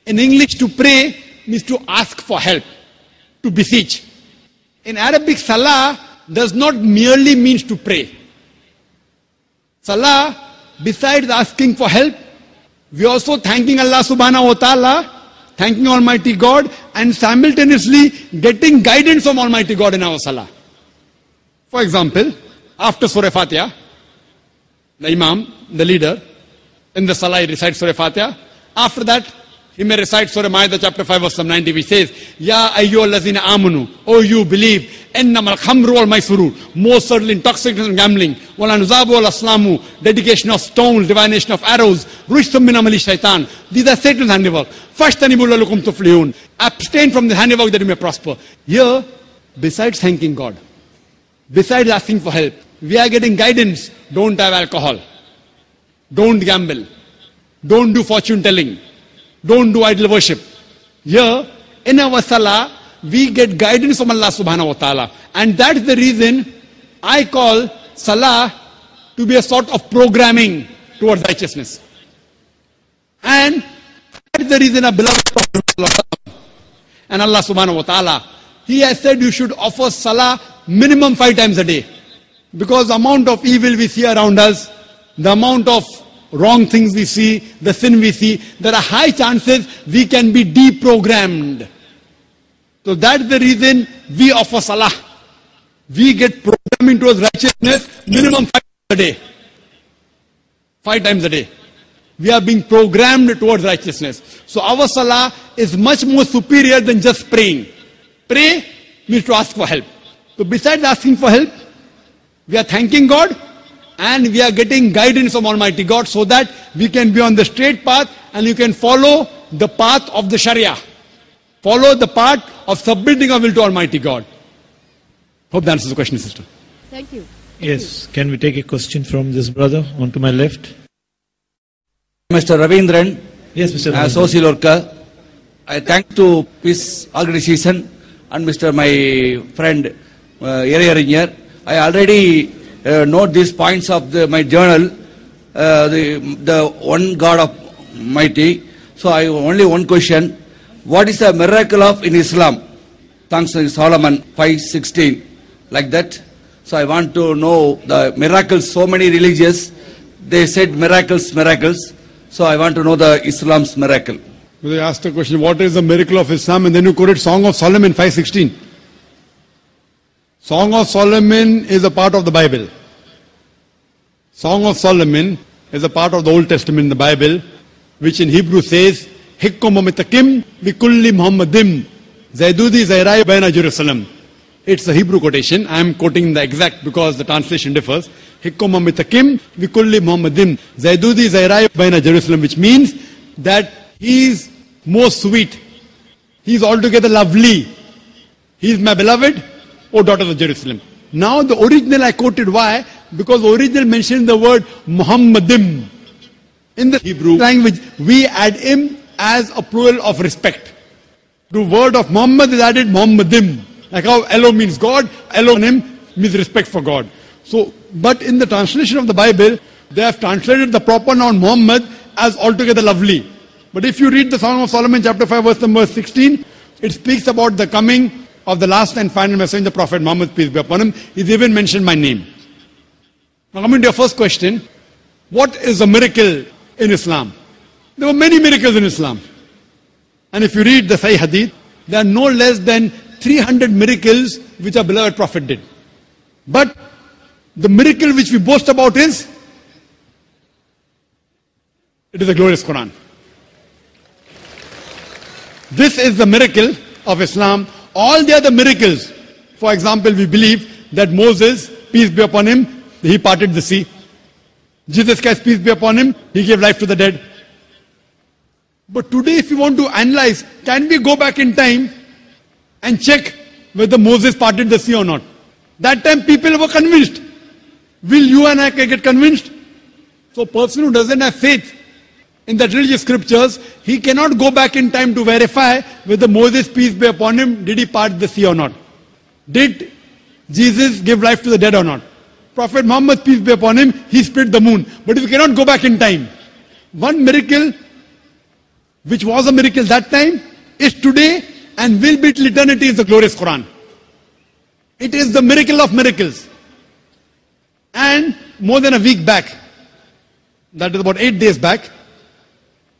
In English, to pray means to ask for help, to beseech. In Arabic, salah does not merely means to pray. Salah, besides asking for help, we also thanking Allah subhanahu wa ta'ala, thanking Almighty God, and simultaneously getting guidance from Almighty God in our salah. For example, after Surah Fatiha, the Imam, the leader, in the salah he recites Surah Fatiha. After that, he may recite Surah Ma'idah chapter 5 verse 90, which says, Ya ayyuhallazina amanu, O you believe, ennamal khamru wal maisuru, most certainly intoxication and gambling, wal anuzabu wal aslamu, dedication of stones, divination of arrows, rushtum min amali shaitan. These are Satan's handiwork. Fashtanibu lalukum tuflihun. Abstain from the handiwork that you may prosper. Here, besides thanking God, besides asking for help, we are getting guidance. Don't have alcohol. Don't gamble. Don't do fortune telling. Don't do idol worship. Here, in our salah, we get guidance from Allah subhanahu wa ta'ala. And that's the reason I call salah to be a sort of programming towards righteousness. And that's the reason our beloved Prophet and Allah subhanahu wa ta'ala, he has said you should offer salah minimum 5 times a day. Because the amount of evil we see around us, the amount of wrong things we see, the sin we see, there are high chances we can be deprogrammed. So that's the reason we offer salah. We get programming towards righteousness minimum 5 times a day. 5 times a day. We are being programmed towards righteousness. So our salah is much more superior than just praying. Pray means to ask for help. So besides asking for help, we are thanking God and we are getting guidance from Almighty God so that we can be on the straight path and you can follow the path of the Sharia. Follow the path of submitting our will to Almighty God. Hope that answers the question, sister. Thank you. Yes, can we take a question from this brother on to my left? Mr. Ravindran, Yes, Mr. Ravindran. social worker, I thank to Peace Organization and Mr. my friend Area. I already note these points of my journal, the one God of Mighty. So I only one question: what is the miracle of in Islam? Thanks to Solomon 5:16, like that. So I want to know the miracles. So many religions, they said miracles. So I want to know the Islam's miracle. They asked the question, what is the miracle of Islam? And then you quoted Song of Solomon 5:16. Song of Solomon is a part of the Bible. Song of Solomon is a part of the Old Testament in the Bible, which in Hebrew says, Hikkum mitakim bikulli Muhammadim Zaidudi Zairai Baina Jerusalem. It's a Hebrew quotation. I am quoting the exact because the translation differs. Hikkum mitakim bikulli Muhammadim Zaidudi Zairai Baina Jerusalem, which means that he is most sweet. He is altogether lovely. He is my beloved, O daughters of Jerusalem. Now the original I quoted, why? Because the original mentioned the word Muhammadim. In the Hebrew language, we add him as a plural of respect. The word of Muhammad is added Muhammadim. Like how Elo means God, Elohim means respect for God. So, but in the translation of the Bible, they have translated the proper noun Muhammad as altogether lovely. But if you read the Song of Solomon chapter 5 verse number 16, it speaks about the coming of the last and final messenger, Prophet Muhammad, peace be upon him. He's even mentioned my name. Now coming to your first question, what is a miracle in Islam? There were many miracles in Islam. And if you read the Sahih Hadith, there are no less than 300 miracles which our beloved Prophet did. But the miracle which we boast about is, it is the glorious Quran. This is the miracle of Islam. All the other miracles, for example, we believe that Moses, peace be upon him, he parted the sea. Jesus Christ, peace be upon him, he gave life to the dead. But today, if you want to analyze, can we go back in time and check whether Moses parted the sea or not? That time people were convinced. Will you and I get convinced? So a person who doesn't have faith in the religious scriptures, he cannot go back in time to verify whether Moses, peace be upon him, did he part the sea or not? Did Jesus give life to the dead or not? Prophet Muhammad, peace be upon him, he split the moon. But if you cannot go back in time, one miracle which was a miracle that time is today and will be till eternity is the glorious Quran. It is the miracle of miracles. And more than a week back, that is about 8 days back,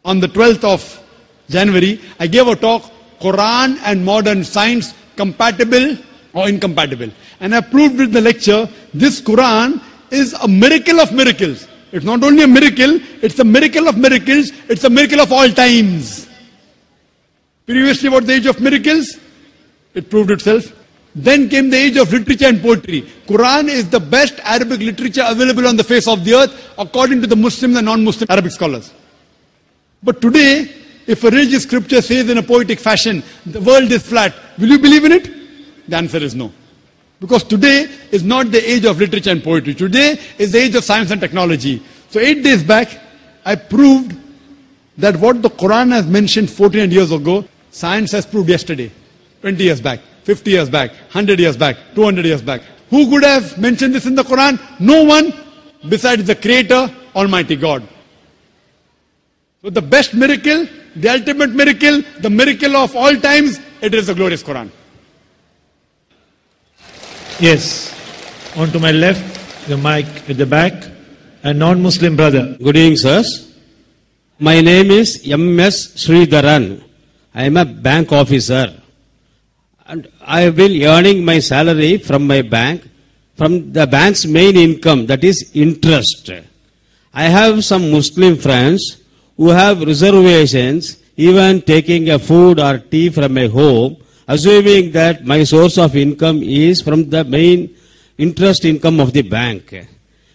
on the 12th of January, I gave a talk, Quran and modern science, compatible or incompatible. And I proved with the lecture, this Quran is a miracle of miracles. It's not only a miracle, it's a miracle of miracles, it's a miracle of all times. Previously, about the age of miracles, it proved itself. Then came the age of literature and poetry. Quran is the best Arabic literature available on the face of the earth, according to the Muslim and non-Muslim Arabic scholars. But today, if a religious scripture says in a poetic fashion, the world is flat, will you believe in it? The answer is no. Because today is not the age of literature and poetry. Today is the age of science and technology. So 8 days back, I proved that what the Quran has mentioned 1400 years ago, science has proved yesterday, 20 years back, 50 years back, 100 years back, 200 years back. Who could have mentioned this in the Quran? No one besides the Creator, Almighty God. So the best miracle, the ultimate miracle, the miracle of all times, it is the glorious Quran. Yes. On to my left, the mic at the back, a non-Muslim brother. Good evening, sirs. My name is M.S. Sridharan. I am a bank officer. And I have been earning my salary from my bank, from the bank's main income, that is interest. I have some Muslim friends who have reservations, even taking a food or tea from my home, assuming that my source of income is from the main interest income of the bank.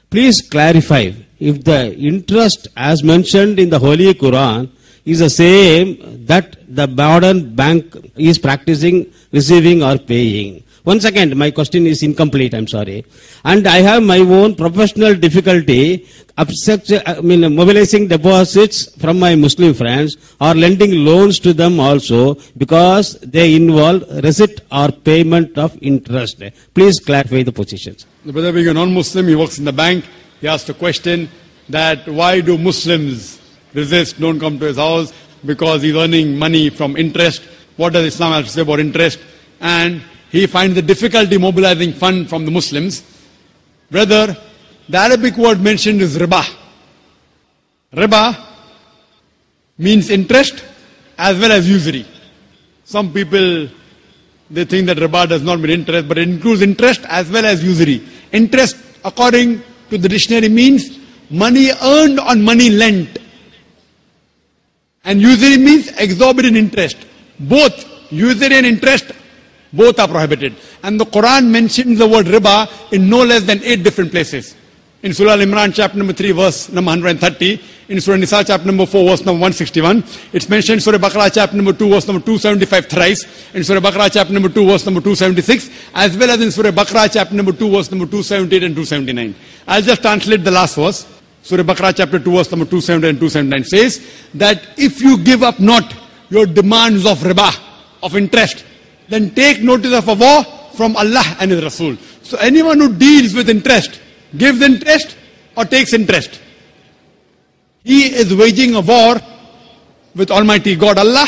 Please clarify if the interest as mentioned in the Holy Quran is the same that the modern bank is practicing, receiving or paying. One second, my question is incomplete, I'm sorry. And I have my own professional difficulty mobilizing deposits from my Muslim friends or lending loans to them also because they involve receipt or payment of interest. Please clarify the positions. The brother being a non-Muslim, he works in the bank. He asked a question that why do Muslims resist, don't come to his house? Because he's earning money from interest. What does Islam have to say about interest? And he finds the difficulty mobilizing fund from the Muslims. Brother, the Arabic word mentioned is riba. Riba means interest as well as usury. Some people, they think that riba does not mean interest, but it includes interest as well as usury. Interest, according to the dictionary, means money earned on money lent. And usury means exorbitant interest. Both usury and interest, both are prohibited. And the Quran mentions the word riba in no less than 8 different places. In Surah Al-Imran, chapter number 3, verse number 130. In Surah Nisa, chapter number 4, verse number 161. It's mentioned in Surah Baqarah, chapter number 2, verse number 275 thrice. In Surah Baqarah, chapter number 2, verse number 276. As well as in Surah Baqarah, chapter number 2, verse number 278 and 279. I'll just translate the last verse. Surah Baqarah, chapter 2, verse number 278 and 279 says that if you give up not your demands of riba, of interest, then take notice of a war from Allah and His Rasul. So anyone who deals with interest, gives interest or takes interest, he is waging a war with Almighty God Allah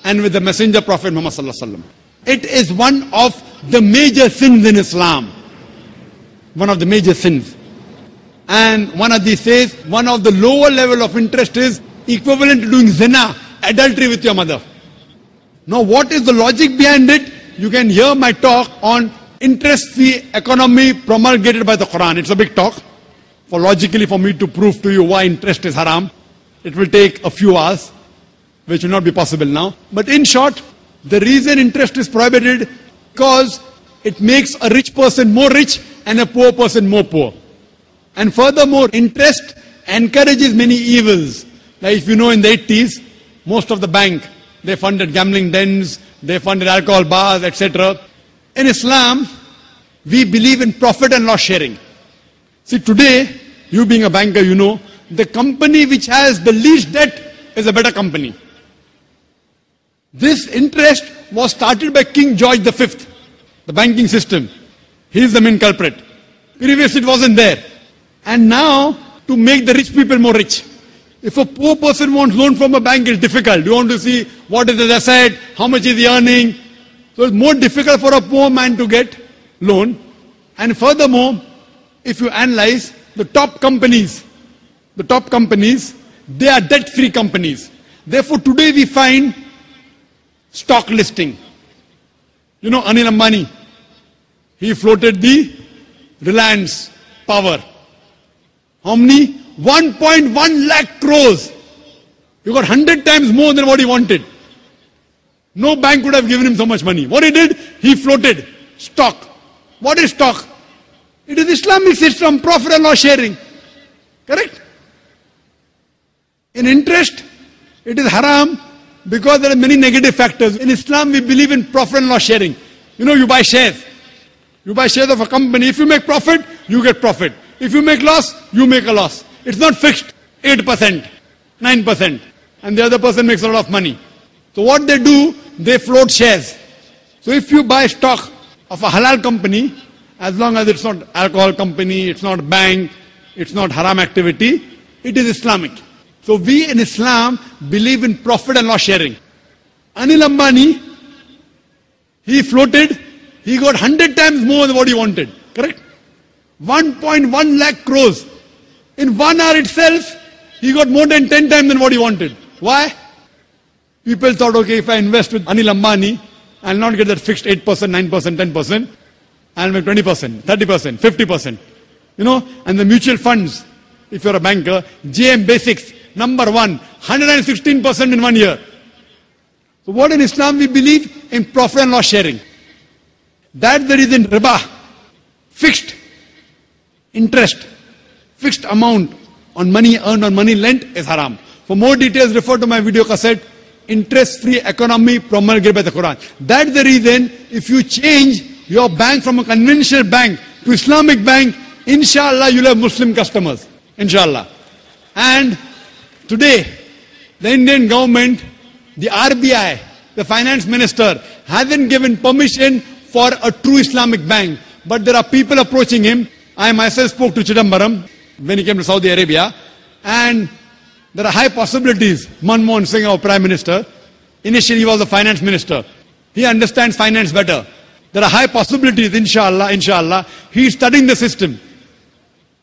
and with the Messenger Prophet Muhammad Sallallahu Alaihi Wasallam. It is one of the major sins in Islam. One of the major sins. And one of these says, one of the lower level of interest is equivalent to doing zina, adultery with your mother. Now what is the logic behind it? You can hear my talk on interest-free economy promulgated by the Quran. It's a big talk. Logically for me to prove to you why interest is haram, it will take a few hours, which will not be possible now. But in short, the reason interest is prohibited because it makes a rich person more rich and a poor person more poor. And furthermore, interest encourages many evils. Like if you know, in the 80s, most of the bank, they funded gambling dens, they funded alcohol bars, etc. In Islam, we believe in profit and loss sharing. See, today, you being a banker, you know, the company which has the least debt is a better company. This interest was started by King George V, the banking system. He is the main culprit. Previously it wasn't there. And now, to make the rich people more rich. If a poor person wants loan from a bank, it's difficult. You want to see what is his asset, how much is he earning. So it's more difficult for a poor man to get loan. And furthermore, if you analyze the top companies, they are debt-free companies. Therefore, today we find stock listing. You know Anil Ambani, he floated the Reliance Power. How many? 1.1 lakh crores. He got 100 times more than what he wanted. No bank would have given him so much money. What he did? He floated stock. What is stock? It is Islamic system, profit and loss sharing. Correct? In interest, it is haram because there are many negative factors. In Islam, we believe in profit and loss sharing. You know, you buy shares. You buy shares of a company. If you make profit, you get profit. If you make loss, you make a loss. It's not fixed. 8%, 9%. And the other person makes a lot of money. So what they do, they float shares. So if you buy stock of a halal company, as long as it's not alcohol company, it's not bank, it's not haram activity, it is Islamic. So we in Islam believe in profit and loss sharing. Anil Ambani, he floated, he got 100 times more than what he wanted. Correct? 1.1 lakh crores. In 1 hour itself, he got more than 10 times than what he wanted. Why? People thought, okay, if I invest with Anil Ambani, I'll not get that fixed 8%, 9%, 10%. I'll make 20%, 30%, 50%. You know, and the mutual funds, if you're a banker, JM Basics, number 1, 116% in 1 year. So what in Islam we believe? In profit and loss sharing. That's the reason riba, fixed interest, fixed amount on money earned on money lent is haram. For more details, refer to my video cassette, Interest-Free Economy Promulgated by the Quran. That's the reason if you change your bank from a conventional bank to Islamic bank, inshallah you'll have Muslim customers. Inshallah. And today, the Indian government, the RBI, the finance minister, hasn't given permission for a true Islamic bank. But there are people approaching him. I myself spoke to Chidambaram when he came to Saudi Arabia. And there are high possibilities. Manmohan Singh, our Prime Minister, initially he was the finance minister. He understands finance better. There are high possibilities, inshallah. He is studying the system.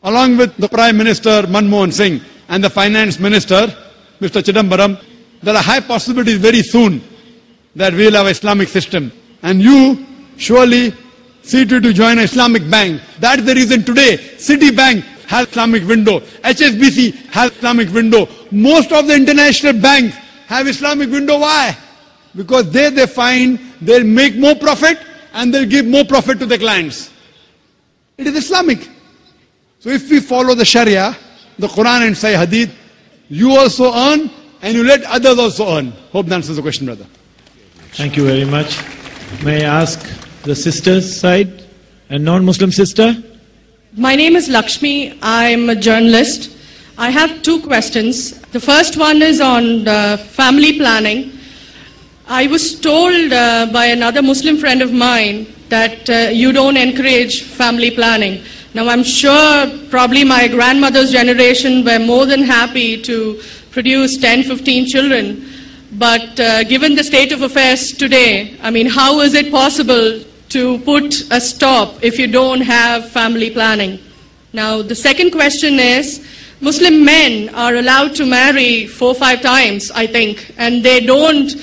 Along with the Prime Minister, Manmohan Singh, and the Finance Minister, Mr. Chidambaram, there are high possibilities very soon that we will have an Islamic system. And you surely see to join an Islamic bank. That's the reason today Citibank has Islamic window. HSBC has Islamic window. Most of the international banks have Islamic window. Why? Because they find they'll make more profit and they'll give more profit to the clients. It is Islamic. So if we follow the Sharia, the Quran and Sahih Hadith, you also earn and you let others also earn. Hope that answers the question, brother. Thank you very much. May I ask the sister's side, a non-Muslim sister? My name is Lakshmi. I'm a journalist. I have two questions. The first one is on family planning. I was told by another Muslim friend of mine that you don't encourage family planning. Now I'm sure probably my grandmother's generation were more than happy to produce 10, 15 children. But given the state of affairs today, I mean, how is it possible to put a stop if you don't have family planning? Now the second question is, Muslim men are allowed to marry 4 or 5 times, I think, and they don't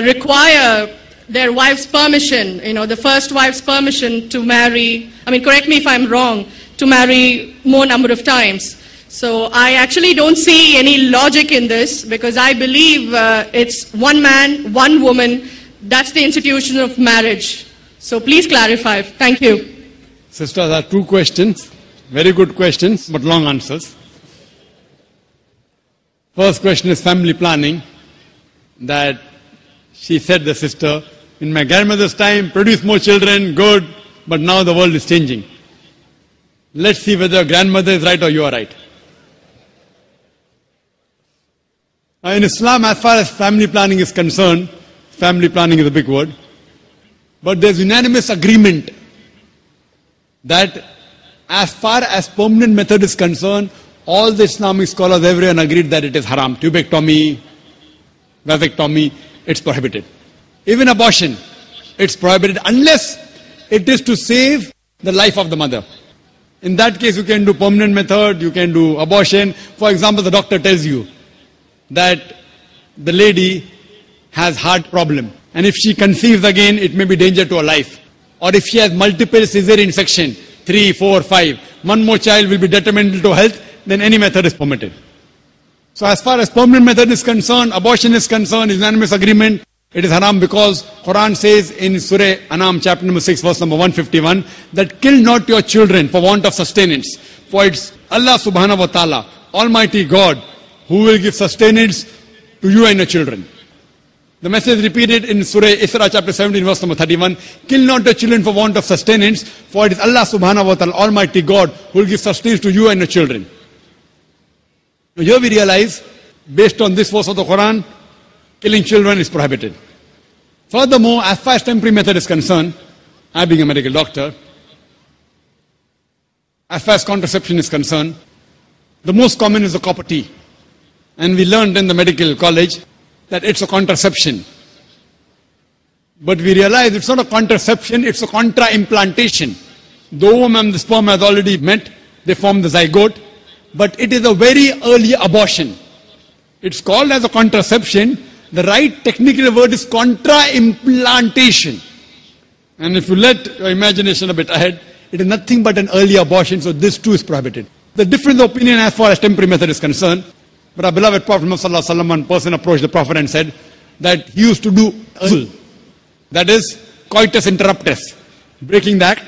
require their wife's permission, the first wife's permission to marry, I mean, correct me if I'm wrong, to marry more number of times. So I actually don't see any logic in this because I believe it's one man, one woman, that's the institution of marriage. So please clarify. Thank you. Sister, there are 2 questions. Very good questions, but long answers. First question is family planning. That she said, the sister, in my grandmother's time, produce more children, good, but now the world is changing. Let's see whether grandmother is right or you are right. Now in Islam, as far as family planning is concerned, family planning is a big word, but there's unanimous agreement that as far as permanent method is concerned, all the Islamic scholars, everyone agreed that it is haram. Tubectomy, vasectomy, it's prohibited. Even abortion, it's prohibited unless it is to save the life of the mother. In that case, you can do permanent method, you can do abortion. For example, the doctor tells you that the lady has heart problem. And if she conceives again, it may be danger to her life. Or if she has multiple cesarean section, 3, 4, 5, one more child will be detrimental to health, then any method is permitted. So as far as permanent method is concerned, abortion is concerned, unanimous agreement, it is haram because Quran says in Surah Anam chapter number 6 verse number 151 that kill not your children for want of sustenance. For it's Allah subhanahu wa ta'ala, Almighty God, who will give sustenance to you and your children. The message repeated in Surah Isra chapter 17 verse number 31, kill not your children for want of sustenance, for it is Allah subhanahu wa ta'ala, Almighty God, who will give sustenance to you and your children. Now here we realize, based on this verse of the Quran, killing children is prohibited. Furthermore, as far as temporary method is concerned, I being a medical doctor, as far as contraception is concerned, the most common is the copper T. And we learned in the medical college that it's a contraception. But we realize it's not a contraception, it's a contra-implantation. The ovum and the sperm has already met, they form the zygote, but it is a very early abortion. It's called as a contraception. The right technical word is contra-implantation. And if you let your imagination a bit ahead, it is nothing but an early abortion, so this too is prohibited. The difference of opinion as far as temporary method is concerned, but our beloved Prophet Muhammad, one person approached the Prophet and said that he used to do uzl, that is coitus interruptus, breaking the act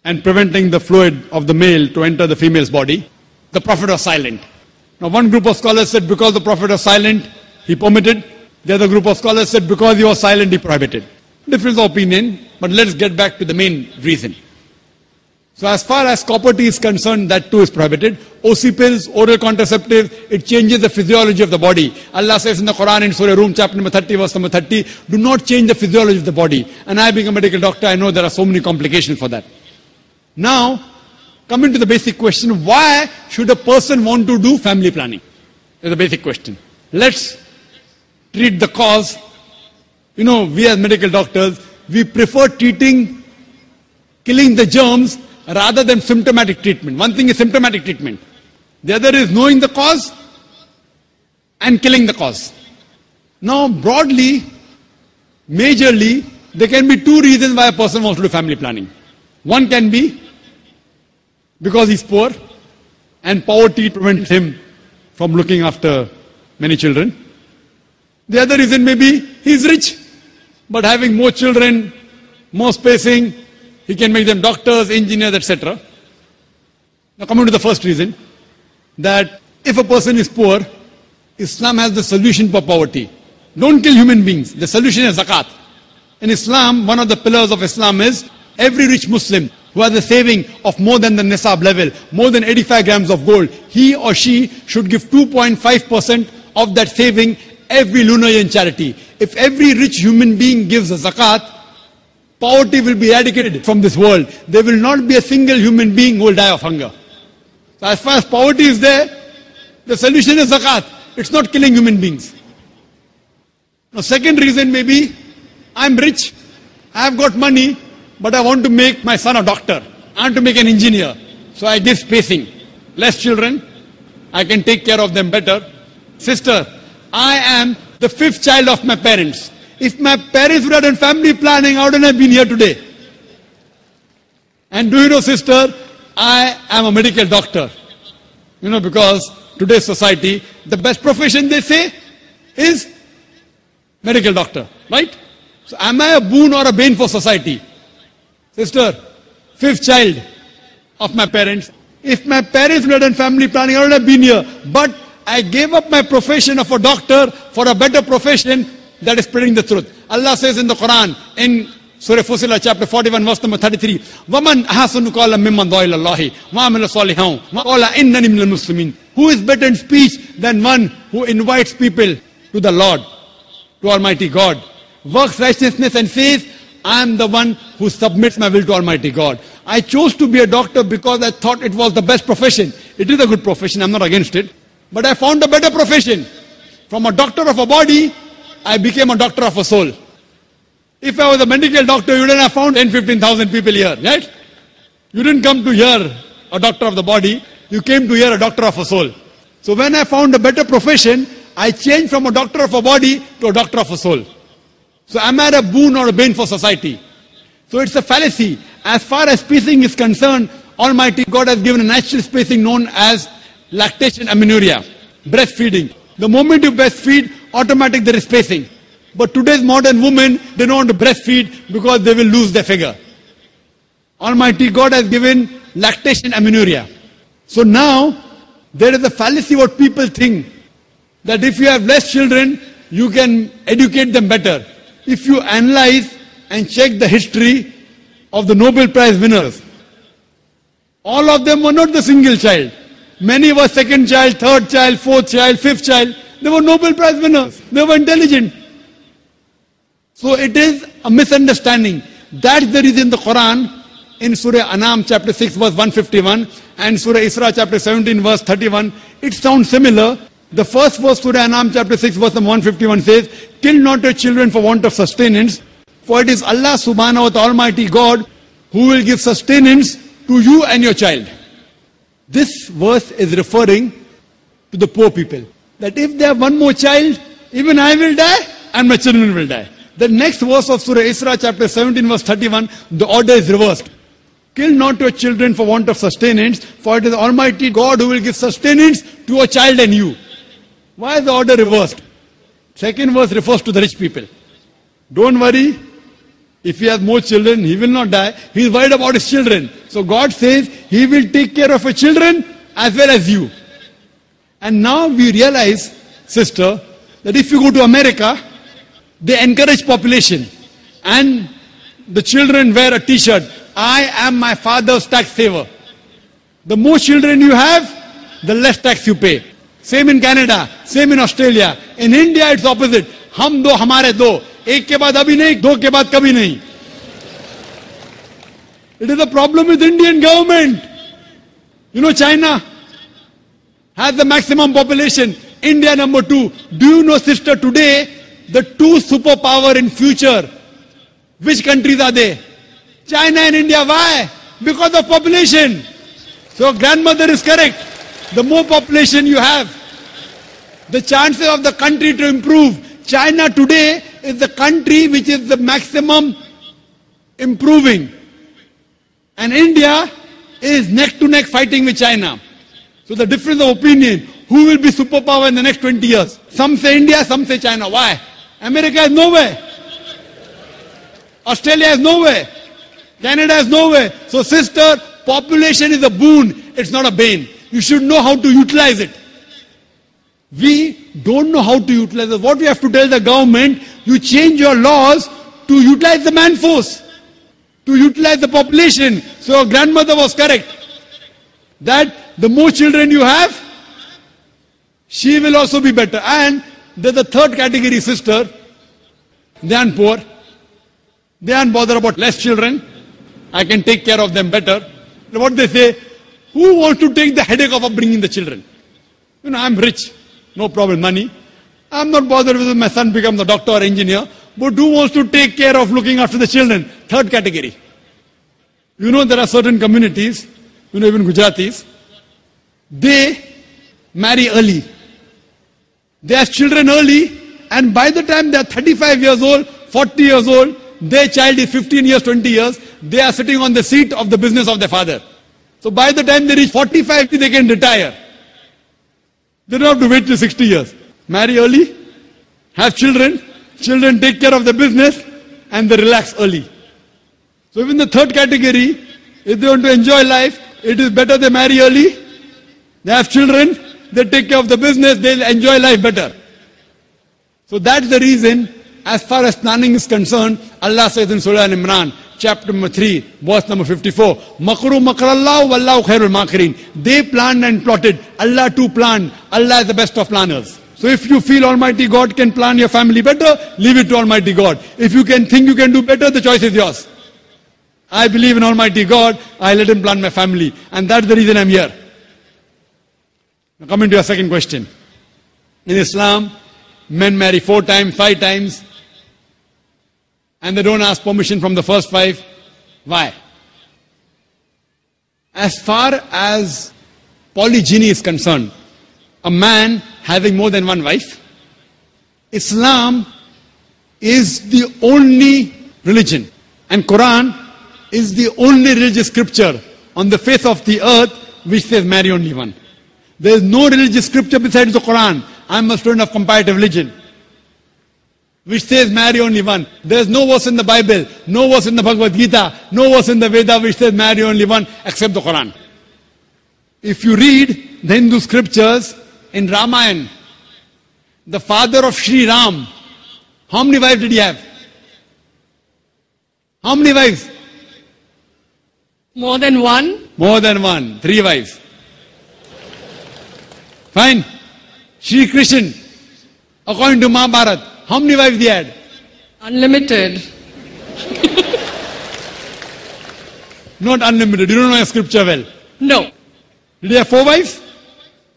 and preventing the fluid of the male to enter the female's body. The Prophet was silent. Now one group of scholars said because the Prophet was silent, he permitted. The other group of scholars said because he was silent, he prohibited. difference of opinion, but let's get back to the main reason. So as far as copper tea is concerned, that too is prohibited. OC pills, oral contraceptive, it changes the physiology of the body. Allah says in the Quran in Surah Rum, chapter number 30, verse number 30, do not change the physiology of the body. And I being a medical doctor, I know there are so many complications for that. Now, coming to the basic question, why should a person want to do family planning? Is the basic question. Let's treat the cause. You know, we as medical doctors, we prefer treating, killing the germs rather than symptomatic treatment. One thing is symptomatic treatment. The other is knowing the cause and killing the cause. Now, broadly, majorly, there can be two reasons why a person wants to do family planning. One can be because he's poor and poverty prevents him from looking after many children. The other reason may be he's rich, but having more children, more spacing, he can make them doctors, engineers, etc. Now coming to the first reason, that if a person is poor, Islam has the solution for poverty. Don't kill human beings. The solution is zakat. In Islam, one of the pillars of Islam is every rich Muslim who has a saving of more than the nisab level, more than 85 grams of gold, he or she should give 2.5% of that saving every lunar year in charity. If every rich human being gives a zakat, poverty will be eradicated from this world. There will not be a single human being who will die of hunger. So as far as poverty is there, the solution is zakat. It's not killing human beings. Now second reason may be, I'm rich, I have got money, but I want to make my son a doctor. I want to make an engineer. So I give spacing. Less children, I can take care of them better. Sister, I am the fifth child of my parents. If my parents would have done family planning, I wouldn't have been here today. And do you know, sister, I am a medical doctor. You know, because today's society, the best profession they say is medical doctor, right? So am I a boon or a bane for society? Sister, fifth child of my parents. If my parents would have done family planning, I would have been here. But I gave up my profession of a doctor for a better profession that is spreading the truth. Allah says in the Quran, in Surah Fussilat, chapter 41, verse number 33, وَمَنْ أَحَسَنُ قَالَ مِمَّنْ دَعَا إِلَى اللَّهِ وَعَمِلَ صَالِحًا وَقَالَ إِنَّنِي مِنَ الْمُسْلِمِينَ. Who is better in speech than one who invites people to the Lord, to Almighty God, works righteousness and says, I am the one who submits my will to Almighty God. I chose to be a doctor because I thought it was the best profession. It is a good profession, I'm not against it. But I found a better profession. From a doctor of a body, I became a doctor of a soul. If I was a medical doctor, you wouldn't have found 10,000-15,000 people here, right? You didn't come to hear a doctor of the body, you came to hear a doctor of a soul. So when I found a better profession, I changed from a doctor of a body to a doctor of a soul. So am I a boon or a bane for society? So it's a fallacy. As far as spacing is concerned, Almighty God has given a natural spacing known as lactation amenorrhea, breastfeeding. The moment you breastfeed, automatically there is spacing. But today's modern women, they don't want to breastfeed because they will lose their figure. Almighty God has given lactation amenorrhea. So now, there is a fallacy what people think, that if you have less children, you can educate them better. If you analyze and check the history of the Nobel Prize winners, all of them were not the single child. Many were second child, third child, fourth child, fifth child. They were Nobel Prize winners. They were intelligent. So it is a misunderstanding. That's the reason the Quran in Surah Anam chapter 6 verse 151 and Surah Isra chapter 17 verse 31, it sounds similar. The first verse, Surah Anam chapter 6 verse 151 says, kill not your children for want of sustenance, for it is Allah subhanahu wa ta'ala Almighty God who will give sustenance to you and your child. This verse is referring to the poor people. That if they have one more child, even I will die and my children will die. The next verse of Surah Isra chapter 17 verse 31, the order is reversed. Kill not your children for want of sustenance, for it is Almighty God who will give sustenance to a child and you. Why is the order reversed? Second verse refers to the rich people. Don't worry, if he has more children, he will not die. He is worried about his children. So God says, he will take care of your children as well as you. And now we realize, sister, that if you go to America, they encourage population. and the children wear a t-shirt, I am my father's tax saver. The more children you have, the less tax you pay. Same in Canada, same in Australia. In India, it's opposite. Hum do, hamare do. Ek ke baad abhi nahi, do ke baad kabhi nahi. It is a problem with Indian government. You know, China has the maximum population. India number 2. Do you know, sister, today, the 2 superpower in future, which countries are they? China and India. Why? Because of population. So grandmother is correct. The more population you have, the chances of the country to improve. China today is the country which is the maximum improving. And India is neck to neck fighting with China. So the difference of opinion, who will be superpower in the next 20 years? Some say India, some say China. Why? America is nowhere. Australia is nowhere. Canada is nowhere. So sister, population is a boon. It's not a bane. You should know how to utilize it. We don't know how to utilize it. What we have to tell the government, you change your laws to utilize the man force, to utilize the population. So grandmother was correct. That the more children you have, she will also be better. And there's a third category, sister. They aren't poor. They aren't bothered about less children. I can take care of them better. What they say, who wants to take the headache of upbringing the children? You know, I'm rich. No problem, money. I'm not bothered whether my son becomes a doctor or engineer. But who wants to take care of looking after the children? Third category. You know, there are certain communities, you know, even Gujaratis, they marry early. They have children early, and by the time they are 35 years old, 40 years old, their child is 15 years, 20 years, they are sitting on the seat of the business of their father. So by the time they reach 45, they can retire. They don't have to wait till 60 years. Marry early, have children, children take care of the business, and they relax early. So even the third category, if they want to enjoy life, it is better they marry early, they have children, they take care of the business, they'll enjoy life better. So that's the reason, as far as planning is concerned, Allah says in Surah Al-Imran, chapter number 3, verse number 54, Makru makrallahu wallahu khairul makirin. They planned and plotted. Allah too planned. Allah is the best of planners. So if you feel Almighty God can plan your family better, leave it to Almighty God. If you can think you can do better, the choice is yours. I believe in Almighty God, I let Him plan my family. And that's the reason I'm here. Now coming to your second question. In Islam, men marry 4 times, 5 times, and they don't ask permission from the first 5. Why? As far as polygyny is concerned, a man having more than one wife, Islam is the only religion, and Quran is the only religious scripture on the face of the earth which says marry only one. There is no religious scripture besides the Quran. I am a student of comparative religion, which says marry only one. There is no verse in the Bible, no verse in the Bhagavad Gita, no verse in the Veda which says marry only one except the Quran. If you read the Hindu scriptures, in Ramayana, the father of Sri Ram, how many wives did he have? How many wives? More than one? More than one. 3 wives. Fine. Shri Krishna, according to Mahabharata, how many wives he had? Unlimited. Not unlimited. You don't know your scripture well. No. Did he have 4 wives?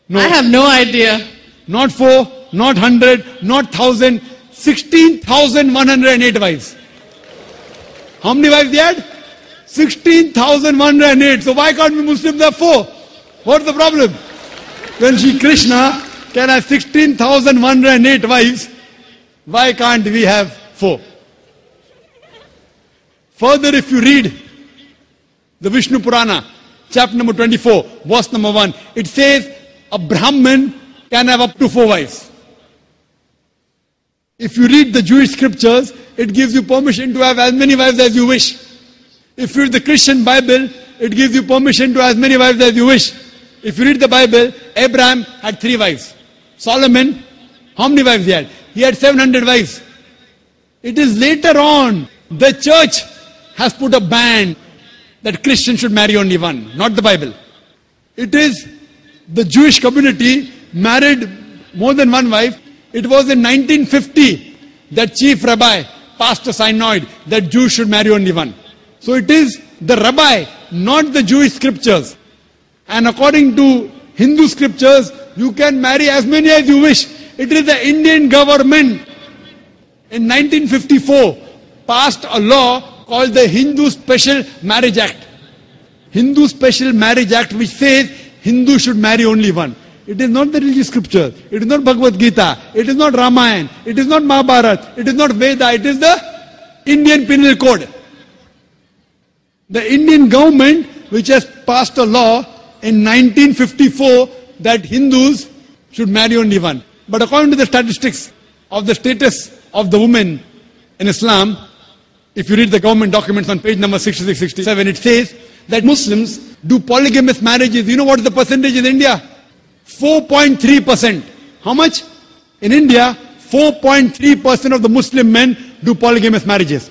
No. I have no idea. Not 4, not 100, not 1,000, 16,108 wives. How many wives he had? 16,108. So why can't we Muslims have 4? What's the problem? When Shri Krishna can have 16,108 wives, why can't we have 4? Further, if you read the Vishnu Purana, chapter number 24, verse number 1, it says a Brahmin can have up to 4 wives. If you read the Jewish scriptures, it gives you permission to have as many wives as you wish. If you read the Christian Bible, it gives you permission to have as many wives as you wish. If you read the Bible, Abraham had 3 wives. Solomon, how many wives he had? He had 700 wives. It is later on The church has put a ban that Christians should marry only one, not the Bible. It is the Jewish community married more than one wife. It was in 1950 that chief rabbi passed a synod that Jews should marry only one. So it is the rabbi, not the Jewish scriptures. And according to Hindu scriptures, you can marry as many as you wish. It is the Indian government in 1954 passed a law called the Hindu Special Marriage Act. Hindu Special Marriage Act, which says Hindu should marry only one. It is not the religious scripture. It is not Bhagavad Gita. It is not Ramayana. It is not Mahabharata. It is not Veda. It is the Indian Penal Code. The Indian government, which has passed a law in 1954 that Hindus should marry only one. But according to the statistics of the status of the woman in Islam, if you read the government documents on page number 66-67, it says that Muslims do polygamous marriages. You know what is the percentage in India? 4.3%. How much? In India, 4.3% of the Muslim men do polygamous marriages.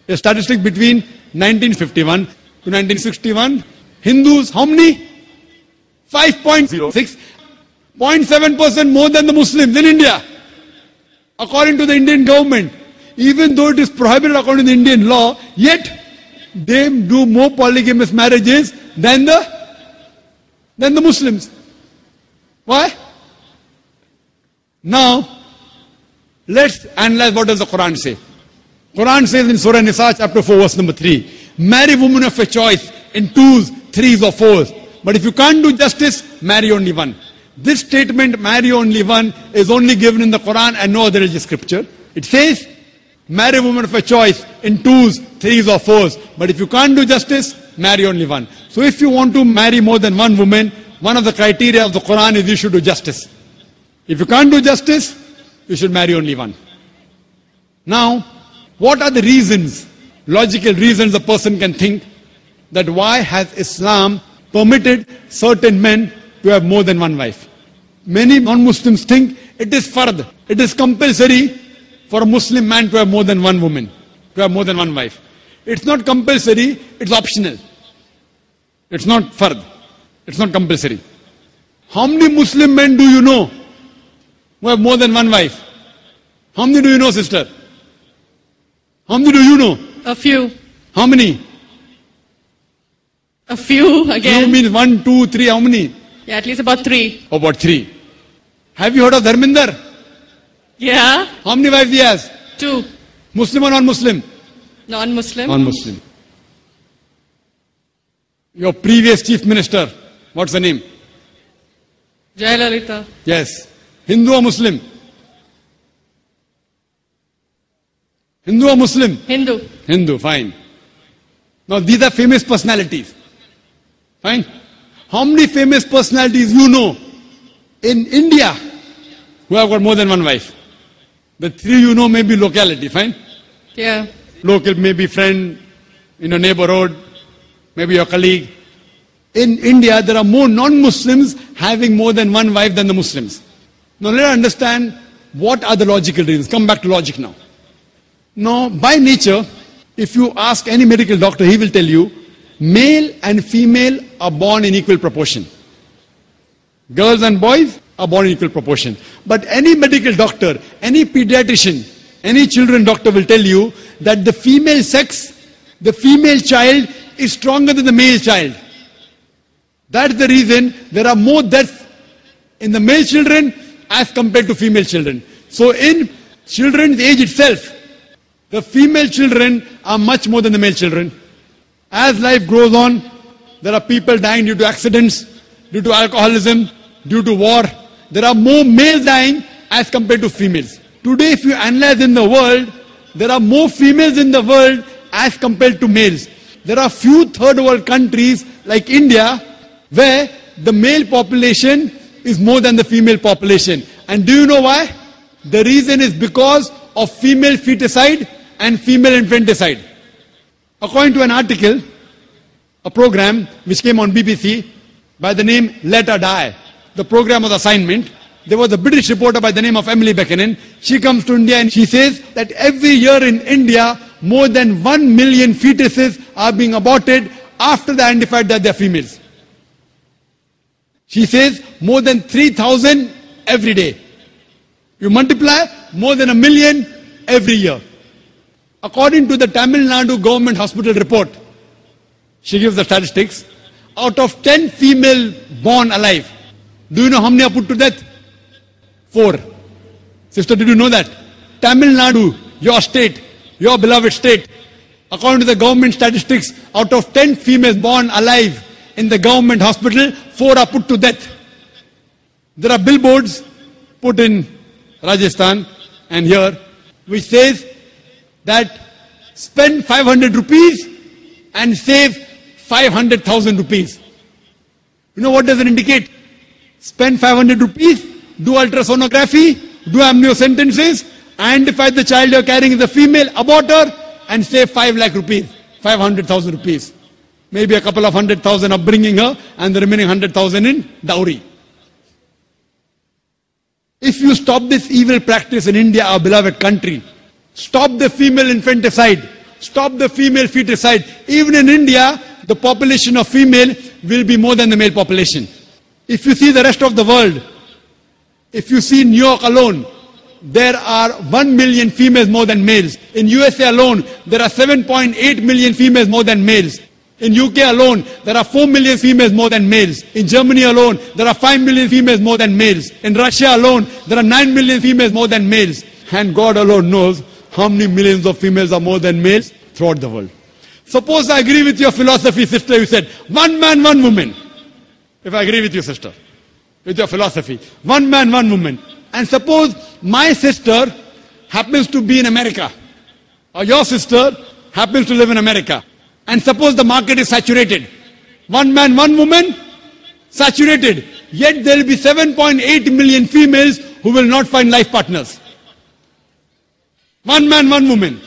A statistic between 1951 to 1961. Hindus, how many? 5.06. 0.7% more than the Muslims in India. According to the Indian government, even though it is prohibited according to the Indian law, yet they do more polygamous marriages than the Muslims. Why? Now, let's analyze what does the Quran say. Quran says in Surah Nisa chapter 4 verse number 3, marry women of your choice in 2s, 3s or 4s. But if you can't do justice, marry only one. This statement, marry only one, is only given in the Quran and no other religious scripture. It says, marry women of your choice in 2s, 3s or 4s. But if you can't do justice, marry only one. So if you want to marry more than one woman, one of the criteria of the Quran is you should do justice. If you can't do justice, you should marry only one. Now, what are the reasons, logical reasons a person can think that why has Islam permitted certain men to have more than one wife? Many non-Muslims think it is fard, it is compulsory for a Muslim man to have more than one woman, to have more than one wife. It's not compulsory, it's optional. It's not fard, it's not compulsory. How many Muslim men do you know who have more than one wife? How many do you know, sister? How many do you know? A few. How many? A few again. Few means 1, 2, 3, how many? Yeah, at least about 3. About 3. Have you heard of Dharminder? Yeah. How many wives he has? 2. Muslim or non-Muslim? Non-Muslim. Non-Muslim. Your previous chief minister, what's the name? Jayalalitha. Yes. Hindu or Muslim? Hindu or Muslim? Hindu. Hindu, fine. Now these are famous personalities. Fine. How many famous personalities you know in India who have got more than one wife? The 3 you know may be locality, fine? Yeah. Local, maybe friend in your neighborhood, maybe your colleague. In India, there are more non-Muslims having more than one wife than the Muslims. Now let us understand what are the logical reasons. Come back to logic now. Now, by nature, if you ask any medical doctor, he will tell you, male and female are born in equal proportion. Girls and boys are born in equal proportion. But any medical doctor, any pediatrician, any children doctor will tell you that the female sex, the female child is stronger than the male child. That's the reason there are more deaths in the male children as compared to female children. So in children's age itself, the female children are much more than the male children. As life grows on, there are people dying due to accidents, due to alcoholism, due to war. There are more males dying as compared to females. Today, if you analyze in the world, there are more females in the world as compared to males. There are few third world countries like India where the male population is more than the female population. And do you know why? The reason is because of female feticide and female infanticide. According to an article, a program which came on BBC by the name Let Her Die, the program was assignment. There was a British reporter by the name of Emily Buchanan. She comes to India and she says that every year in India, more than 1 million fetuses are being aborted after they identified that they're females. She says more than 3,000 every day. You multiply, more than 1 million every year. According to the Tamil Nadu government hospital report, she gives the statistics, out of 10 female born alive, do you know how many are put to death? 4. Sister, did you know that? Tamil Nadu, your state, your beloved state, according to the government statistics, out of 10 females born alive in the government hospital, 4 are put to death. There are billboards put in Rajasthan and here, which says that spend 500 rupees and save 500,000 rupees. You know what does it indicate? Spend 500 rupees, do ultrasonography, do amniocentesis, identify the child you're carrying is a female, abort her, and save 5 lakh rupees, 500,000 rupees. Maybe a couple of 100,000 upbringing her, and the remaining 100,000 in dowry. If you stop this evil practice in India, our beloved country, stop the female infanticide, stop the female feticide. Even in India, the population of female will be more than the male population. If you see the rest of the world, if you see New York alone, there are 1 million females more than males. In USA alone, there are 7.8 million females more than males. In UK alone, there are 4 million females more than males. In Germany alone, there are 5 million females more than males. In Russia alone, there are 9 million females more than males. And God alone knows how many millions of females are more than males throughout the world. Suppose I agree with your philosophy, sister, you said, 1 man, 1 woman. If I agree with you, sister, with your philosophy, 1 man, 1 woman. And suppose my sister happens to be in America, or your sister happens to live in America. And suppose the market is saturated. 1 man, 1 woman, saturated. Yet there will be 7.8 million females who will not find life partners. 1 man, 1 woman.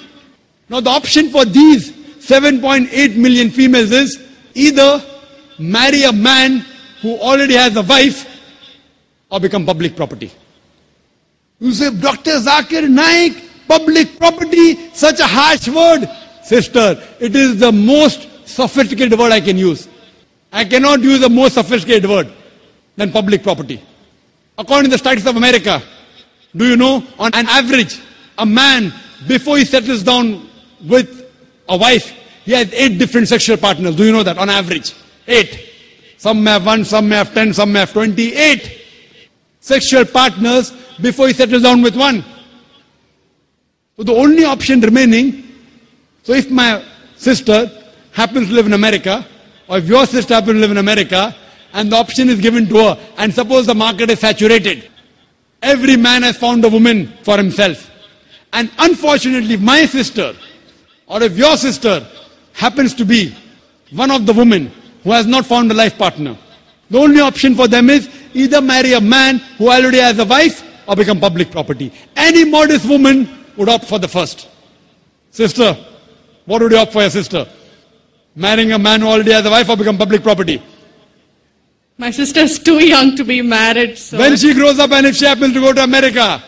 Now the option for these 7.8 million females is either marry a man who already has a wife or become public property. You say, Dr. Zakir Naik, public property, such a harsh word. Sister, it is the most sophisticated word I can use. I cannot use a more sophisticated word than public property. According to the statistics of America, do you know, on an average, a man, before he settles down with a wife, he has 8 different sexual partners. Do you know that? On average, 8. Some may have 1, some may have 10, some may have 28 sexual partners before he settles down with one. So the only option remaining, so if my sister happens to live in America, or if your sister happens to live in America, and the option is given to her, and suppose the market is saturated, every man has found a woman for himself. And unfortunately, if my sister, or if your sister happens to be one of the women who has not found a life partner, the only option for them is either marry a man who already has a wife or become public property. Any modest woman would opt for the first. Sister, what would you opt for your sister? Marrying a man who already has a wife or become public property? My sister is too young to be married. So when she grows up and if she happens to go to America,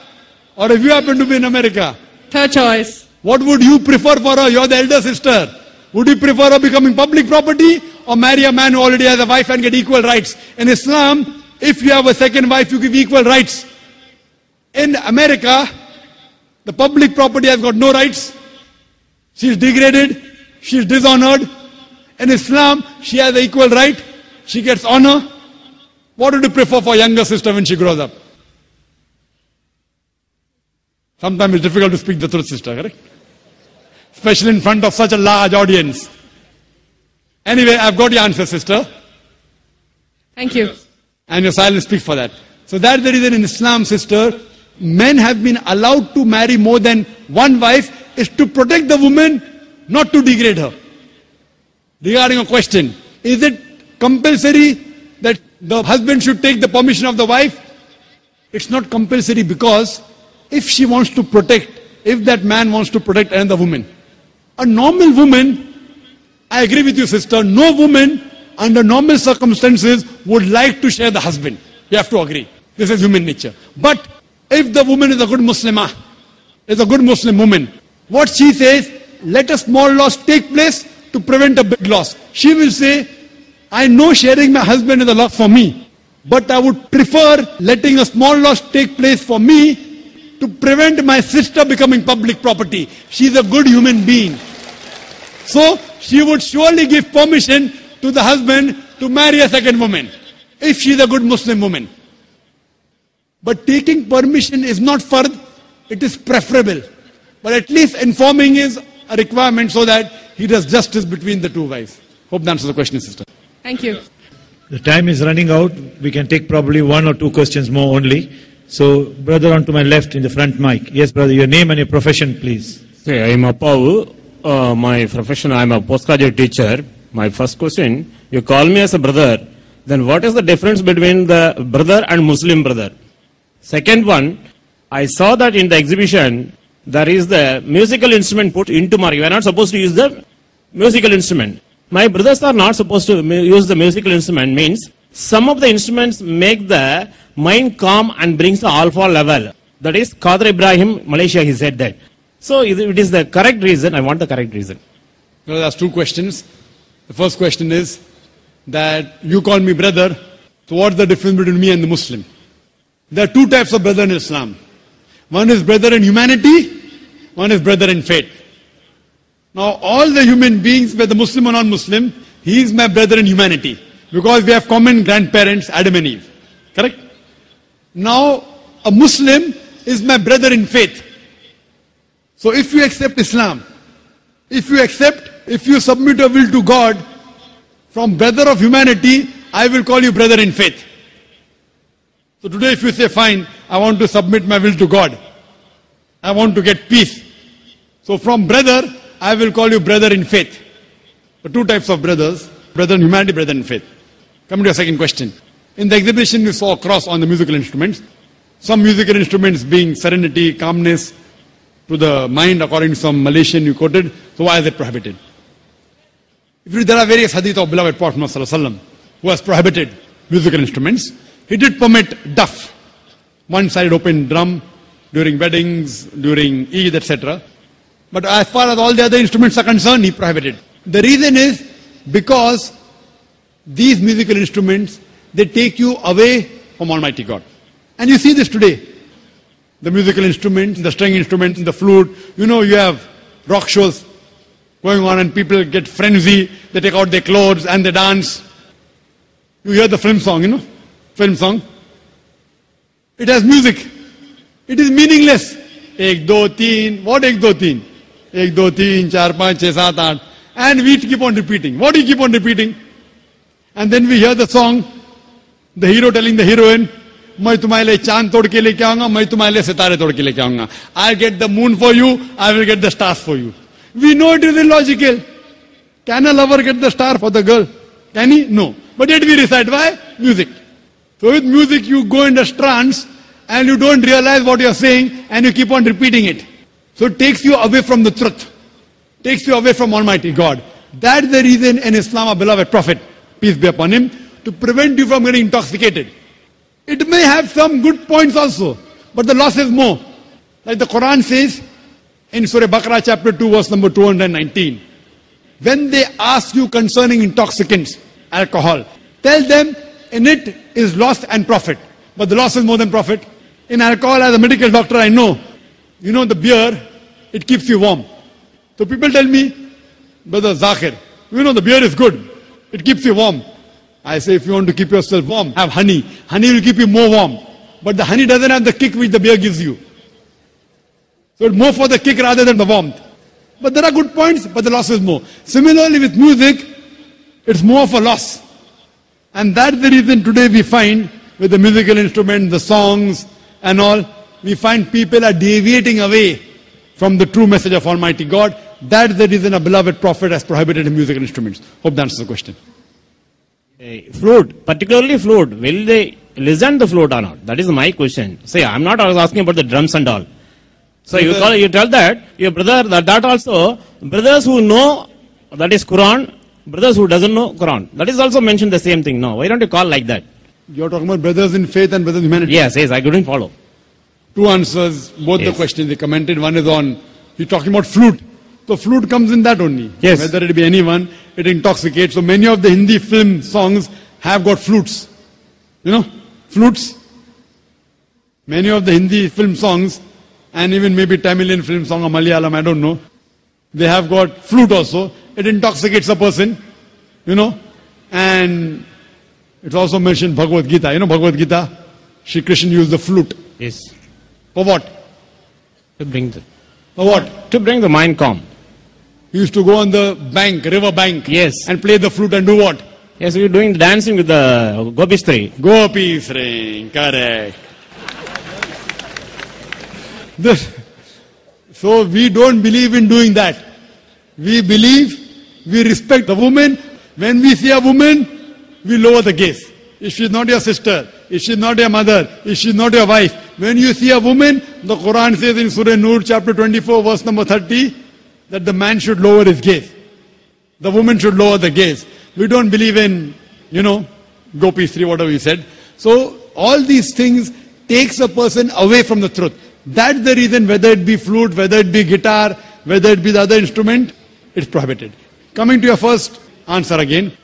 or if you happen to be in America, third choice. What would you prefer for her? You're the elder sister. Would you prefer her becoming public property or marry a man who already has a wife and get equal rights? In Islam, if you have a second wife, you give equal rights. In America, the public property has got no rights. She is degraded. She is dishonored. In Islam, she has an equal right. She gets honor. What would you prefer for younger sister when she grows up? Sometimes it's difficult to speak the truth, sister, correct? Especially in front of such a large audience. Anyway, I've got your answer, sister. Thank you. And your silence speaks for that. So that's the reason in Islam, sister, men have been allowed to marry more than one wife is to protect the woman, not to degrade her. Regarding a question, is it compulsory that the husband should take the permission of the wife? It's not compulsory because if she wants to protect, if that man wants to protect another woman, a normal woman, I agree with you, sister, no woman under normal circumstances would like to share the husband. You have to agree. This is human nature. But if the woman is a good Muslimah, is a good Muslim woman, what she says, let a small loss take place to prevent a big loss. She will say, I know sharing my husband is a loss for me, but I would prefer letting a small loss take place for me to prevent my sister becoming public property. She's a good human being. So she would surely give permission to the husband to marry a second woman, if she's a good Muslim woman. But taking permission is not fard, it is preferable. But at least informing is a requirement so that he does justice between the two wives. Hope that answers the question, sister. Thank you. The time is running out. We can take probably one or two questions more only. So, brother on to my left in the front mic. Yes, brother, your name and your profession, please. Hey, I am Appavu. My profession, I am a postgraduate teacher. My first question, you call me as a brother. Then what is the difference between the brother and Muslim brother? Second one, I saw that in the exhibition, there is the musical instrument put into Mara. You are not supposed to use the musical instrument. My brothers are not supposed to use the musical instrument. Means some of the instruments make the mind calm and brings the alpha level. That is Qadir Ibrahim, Malaysia, he said that. So it is the correct reason. I want the correct reason. Well, that's two questions. The first question is that you call me brother. So what's the difference between me and the Muslim? There are two types of brother in Islam. One is brother in humanity, one is brother in faith. Now all the human beings, whether Muslim or non-Muslim, he is my brother in humanity. Because we have common grandparents, Adam and Eve. Correct? Now a Muslim is my brother in faith. So if you accept Islam, if you submit your will to God, from brother of humanity, I will call you brother in faith. So today if you say, fine, I want to submit my will to God, I want to get peace. So from brother, I will call you brother in faith. So two types of brothers, brother in humanity, brother in faith. Coming to your second question. In the exhibition we saw a cross on the musical instruments. Some musical instruments being serenity, calmness to the mind according to some Malaysian you quoted. So why is it prohibited? There are various hadith of beloved Prophet Muhammad who has prohibited musical instruments. He did permit duff, one-sided open drum, during weddings, during Eid, etc. But as far as all the other instruments are concerned, he prohibited. The reason is because these musical instruments, they take you away from Almighty God. And you see this today. The musical instruments, the string instruments, the flute, you have rock shows going on and people get frenzy, they take out their clothes and they dance. You hear the film song, film song. It has music. It is meaningless. 1, 2, 3. What 1, 2, 3? 1, 2, 3, 4, 5, 6, 7, 8. And we keep on repeating. What do you keep on repeating? And then we hear the song, the hero telling the heroine, मैं तुम्हारे लिए चांद तोड़ के लेके आऊंगा, मैं तुम्हारे लिए सितारे तोड़ के लेके आऊंगा. I'll get the moon for you, I will get the stars for you. We know it is illogical. Can a lover get the star for the girl? Can he? No. But yet we recite. Why? Music. So with music you go in a trance and you don't realize what you are saying and you keep on repeating it. So it takes you away from the truth. Takes you away from Almighty God. That's the reason in Islam, our beloved Prophet, peace be upon him, to prevent you from getting intoxicated. It may have some good points also, but the loss is more. Like the Quran says in Surah Baqarah chapter 2 verse number 219. When they ask you concerning intoxicants, alcohol, tell them in it is loss and profit. But the loss is more than profit. In alcohol, as a medical doctor, I know, the beer, it keeps you warm. So people tell me, Brother Zakir, the beer is good. It keeps you warm. I say, if you want to keep yourself warm, have honey. Honey will keep you more warm. But the honey doesn't have the kick which the beer gives you. So it's more for the kick rather than the warmth. But there are good points, but the loss is more. Similarly with music, it's more of a loss. And that's the reason today we find, with the musical instruments, the songs and all, we find people are deviating away from the true message of Almighty God. That's the reason a beloved Prophet has prohibited musical instruments. Hope that answers the question. Flute, particularly flute, will they listen the flute or not? That is my question. Say, I'm not asking about the drums and all. So you tell that, your brother, that also, brothers who know that is Quran, brothers who doesn't know Quran. That is also mentioned the same thing. No, why don't you call like that? You're talking about brothers in faith and brothers in humanity? Yes, I couldn't follow. Two answers, both the questions they commented. One is on, you're talking about flute. So flute comes in that only. Yes. Whether it be anyone, it intoxicates. So many of the Hindi film songs have got flutes. You know, flutes. Many of the Hindi film songs, and even maybe Tamilian film song or Malayalam, I don't know, they have got flute also. It intoxicates a person, you know. And it's also mentioned Bhagavad Gita. You know Bhagavad Gita? Shri Krishna used the flute. Yes. For what? To bring the, For what? to bring the mind calm. He used to go on the bank, river bank. Yes. And play the flute and do what? Yes, we were doing dancing with the Gopistri. Gopis ring, correct. So we don't believe in doing that. We believe, we respect the woman. When we see a woman, we lower the gaze. If she is not your sister, if she is not your mother, if she is not your wife, when you see a woman, the Quran says in Surah Nur, chapter 24, verse number 30, that the man should lower his gaze. The woman should lower the gaze. We don't believe in, you know, Gopistri, whatever we said. So all these things takes a person away from the truth. That's the reason, whether it be flute, whether it be guitar, whether it be the other instrument, it's prohibited. Coming to your first answer again,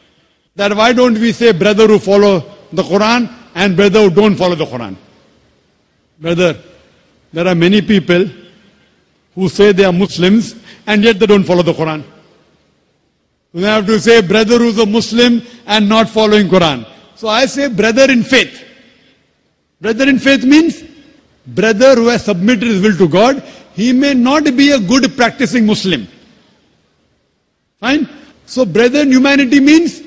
that why don't we say brother who follow the Quran and brother who don't follow the Quran? Brother, there are many people who say they are Muslims and yet they don't follow the Quran. We have to say brother who's a Muslim and not following Quran. So I say brother in faith. Brother in faith means brother who has submitted his will to God. He may not be a good practicing Muslim. Fine? So brother in humanity means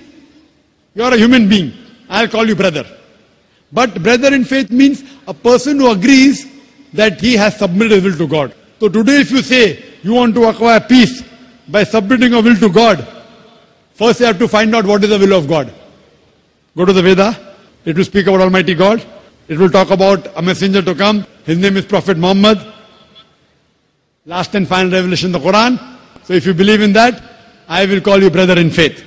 you are a human being. I'll call you brother. But brother in faith means a person who agrees that he has submitted his will to God. So today if you say you want to acquire peace by submitting your will to God, first you have to find out what is the will of God. Go to the Veda. It will speak about Almighty God. It will talk about a messenger to come. His name is Prophet Muhammad. Last and final revelation, the Quran. So if you believe in that, I will call you brother in faith.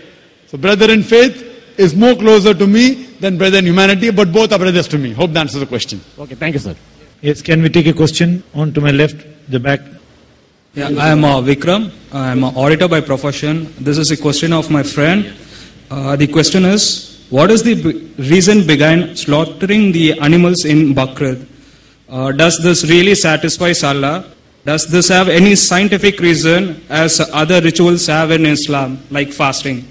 So brother in faith is more closer to me than brother in humanity, but both are brothers to me. Hope that answers the question. Okay, thank you, sir. Yes, can we take a question on to my left, the back? Yeah, I am Vikram. I am an auditor by profession. This is a question of my friend. The question is, what is the reason behind slaughtering the animals in Bakrid? Does this really satisfy Allah? Does this have any scientific reason as other rituals have in Islam, like fasting?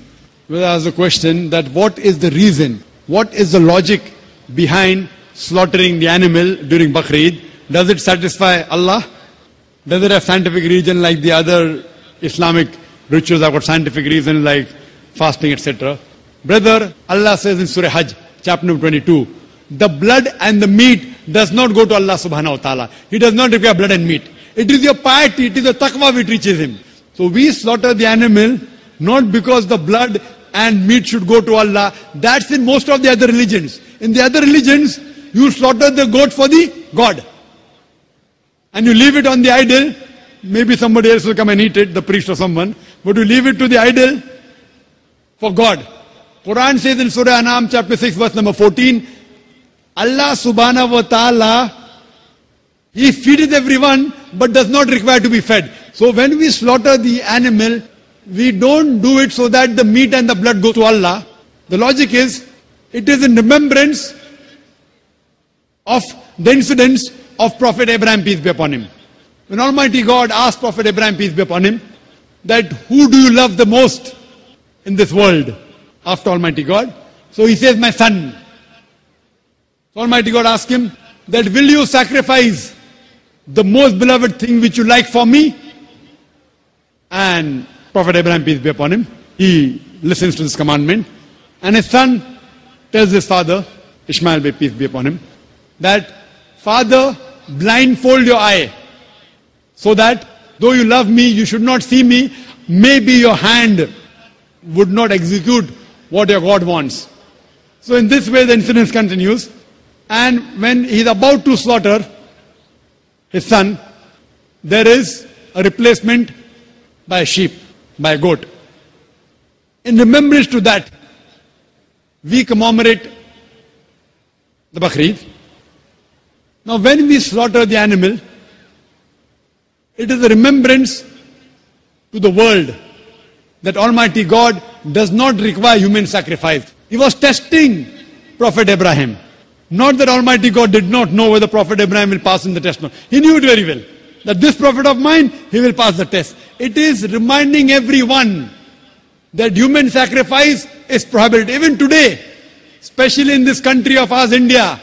Well, I ask the question that what is the reason? What is the logic behind slaughtering the animal during Bakrid? Does it satisfy Allah? Does it have scientific reason like the other Islamic rituals have got scientific reason like fasting, etc.? Brother, Allah says in Surah Hajj, chapter number 22, the blood and the meat does not go to Allah subhanahu wa ta'ala. He does not require blood and meat. It is your piety, it is the taqwa which reaches him. So we slaughter the animal not because the blood and meat should go to Allah. That's in most of the other religions. In the other religions, you slaughter the goat for the God. And you leave it on the idol. Maybe somebody else will come and eat it, the priest or someone. But you leave it to the idol for God. Quran says in Surah Anam chapter 6 verse number 14, Allah subhanahu wa ta'ala, He feeds everyone but does not require to be fed. So when we slaughter the animal, we don't do it so that the meat and the blood go to Allah. The logic is, it is in remembrance of the incidents of Prophet Abraham, peace be upon him. When Almighty God asked Prophet Abraham, peace be upon him, that who do you love the most in this world after Almighty God? So he says, my son. So Almighty God asked him, that will you sacrifice the most beloved thing which you like for me? And Prophet Abraham, peace be upon him, he listens to this commandment. And his son tells his father, Ishmael, peace be upon him, that father, blindfold your eye so that though you love me, you should not see me. Maybe your hand would not execute what your God wants. So in this way the incident continues. And when he is about to slaughter his son, there is a replacement by a sheep, by a goat. In remembrance to that, we commemorate the Bakrid. Now when we slaughter the animal, it is a remembrance to the world that Almighty God does not require human sacrifice. He was testing Prophet Abraham. Not that Almighty God did not know whether Prophet Abraham will pass in the test. No. He knew it very well. That this prophet of mine, he will pass the test. It is reminding everyone that human sacrifice is prohibited. Even today, especially in this country of ours, India,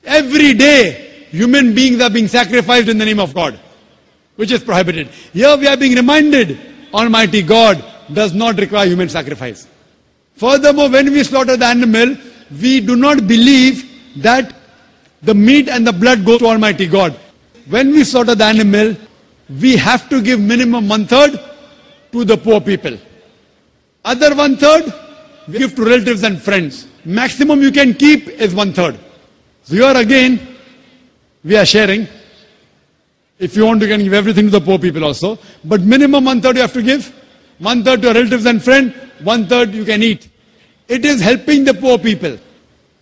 every day human beings are being sacrificed in the name of God, which is prohibited. Here we are being reminded, Almighty God does not require human sacrifice. Furthermore, when we slaughter the animal, we do not believe that the meat and the blood go to Almighty God. When we slaughter the animal, we have to give minimum 1/3 to the poor people. Other 1/3 we give to relatives and friends. Maximum you can keep is 1/3. So here again, we are sharing. If you want, you can give everything to the poor people also. But minimum 1/3 you have to give. 1/3 to your relatives and friends, 1/3 you can eat. It is helping the poor people,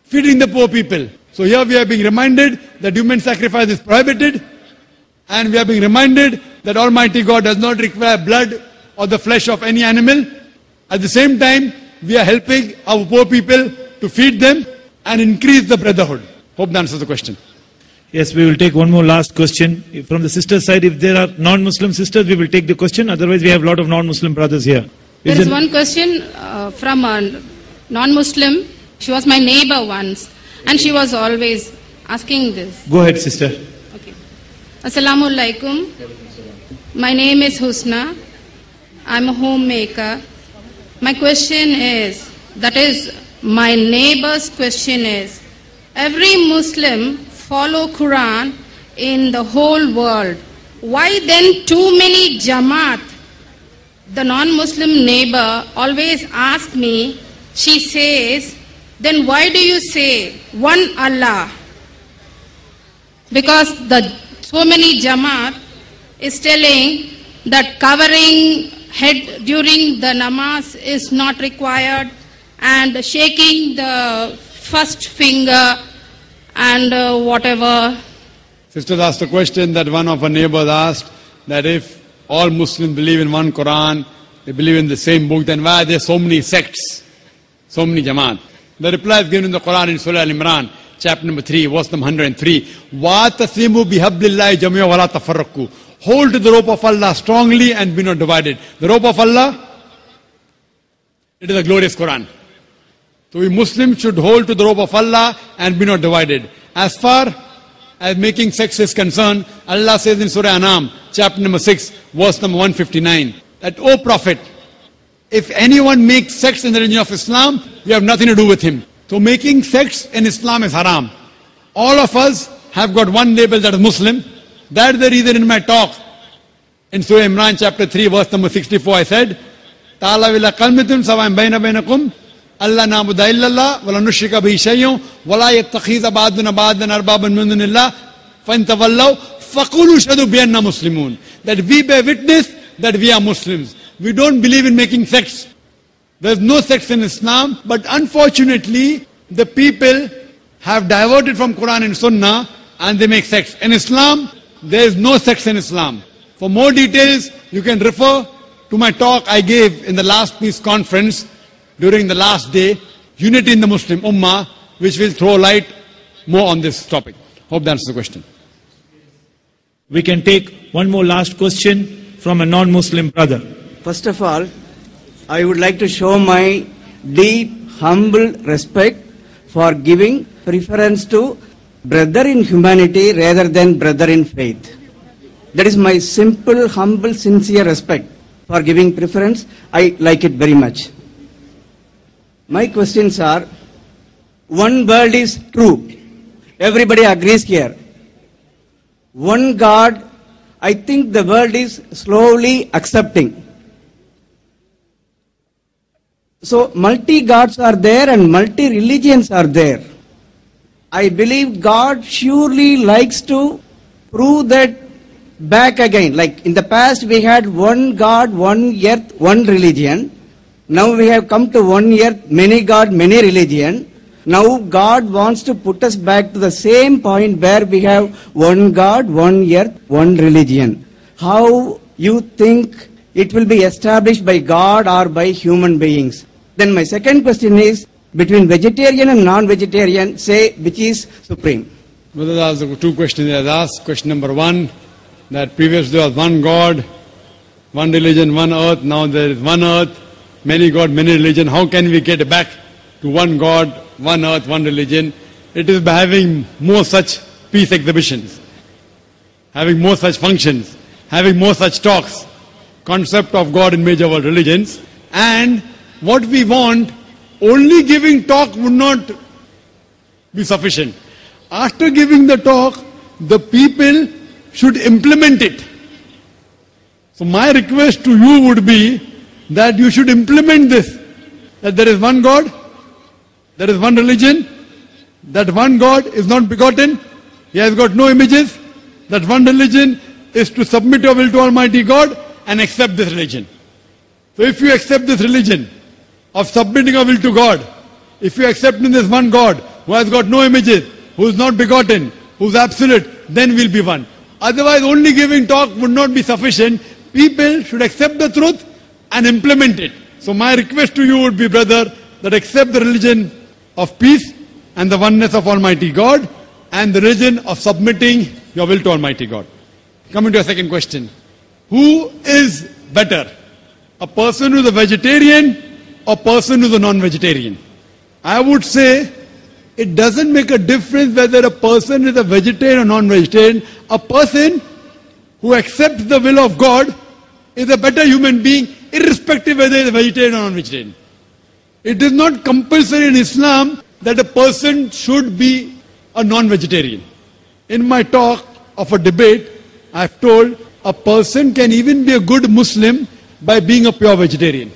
feeding the poor people. So here we are being reminded that human sacrifice is prohibited, and we are being reminded that Almighty God does not require blood or the flesh of any animal. At the same time, we are helping our poor people to feed them and increase the brotherhood. Hope that answers the question. Yes, we will take one more last question. From the sister side, if there are non-Muslim sisters, we will take the question. Otherwise, we have a lot of non-Muslim brothers here. There is one question from a non-Muslim. She was my neighbor once, and she was always asking this. Go ahead, sister. Okay. Assalamu alaikum. My name is Husna. I'm a homemaker. My question is, that is, my neighbor's question is, every Muslim follow Quran in the whole world. Why then too many Jamaat? The non-Muslim neighbor always asks me, she says, then why do you say one Allah? Because so many Jamaat is telling that covering head during the namaz is not required, and shaking the first finger and whatever. Sister asked a question that one of her neighbors asked, that if all Muslims believe in one Quran, they believe in the same book, then why are there so many sects, so many Jamaat? The reply is given in the Quran in Surah Al-Imran, chapter number 3, verse number 103. وَاتَصِمُوا بِحَبْلِ اللَّهِ جَمِيعًا وَلَا تَفَرَّقُوا. Hold to the rope of Allah strongly and be not divided. The rope of Allah, it is a glorious Quran. So we Muslims should hold to the rope of Allah and be not divided. As far as making sex is concerned, Allah says in Surah Anam, chapter number 6, verse number 159, that, O Prophet, if anyone makes sex in the religion of Islam, you have nothing to do with him. So making sex in Islam is haram. All of us have got one label, that is Muslim. That's the reason in my talk in Surah Imran chapter 3 verse number 64 I said, Ta'ala wila qalmitun sawa'in bayna baynakum Allah na'budu illallah wa la nushrika bihi shay'un wa la yattakhiza ba'duna ba'dan arbaban min dunillah fa in tawallaw faqulu shahadu bi anna muslimun. That we bear witness that we are Muslims. We don't believe in making sex. There's no sex in Islam, but unfortunately the people have diverted from Quran and Sunnah and they make sex. In Islam, there is no sex in Islam. For more details, you can refer to my talk I gave in the last peace conference during the last day, Unity in the Muslim Ummah, which will throw light more on this topic. Hope that answers the question. We can take one more last question from a non-Muslim brother. First of all, I would like to show my deep, humble respect for giving preference to brother in humanity rather than brother in faith. That is my simple, humble, sincere respect for giving preference. I like it very much. My questions are, one world is true. Everybody agrees here. One God, I think the world is slowly accepting. So multi-gods are there and multi-religions are there. I believe God surely likes to prove that back again. Like in the past we had one God, one earth, one religion. Now we have come to one earth, many God, many religion. Now God wants to put us back to the same point where we have one God, one earth, one religion. How you think it will be established by God or by human beings. Then my second question is, between vegetarian and non-vegetarian, say which is supreme? Brother asked two questions. He has asked question number one, that previously there was one God, one religion, one earth. Now there is one earth, many God, many religion. How can we get back to one God, one earth, one religion? It is by having more such peace exhibitions, having more such functions, having more such talks, concept of God in major world religions. And what we want, only giving talk would not be sufficient. After giving the talk, the people should implement it. So my request to you would be that you should implement this, that there is one God, there is one religion, that one God is not begotten, He has got no images, that one religion is to submit your will to Almighty God and accept this religion. So if you accept this religion of submitting your will to God, if you accept in this one God who has got no images, who is not begotten, who is absolute, then we'll be one. Otherwise, only giving talk would not be sufficient. People should accept the truth and implement it. So my request to you would be, brother, that accept the religion of peace and the oneness of Almighty God and the religion of submitting your will to Almighty God. Coming to a second question. Who is better? A person who is a vegetarian or a person who is a non-vegetarian? I would say it doesn't make a difference whether a person is a vegetarian or non-vegetarian. A person who accepts the will of God is a better human being, irrespective whether he is a vegetarian or non-vegetarian. It is not compulsory in Islam that a person should be a non-vegetarian. In my talk of a debate, I have told a person can even be a good Muslim by being a pure vegetarian.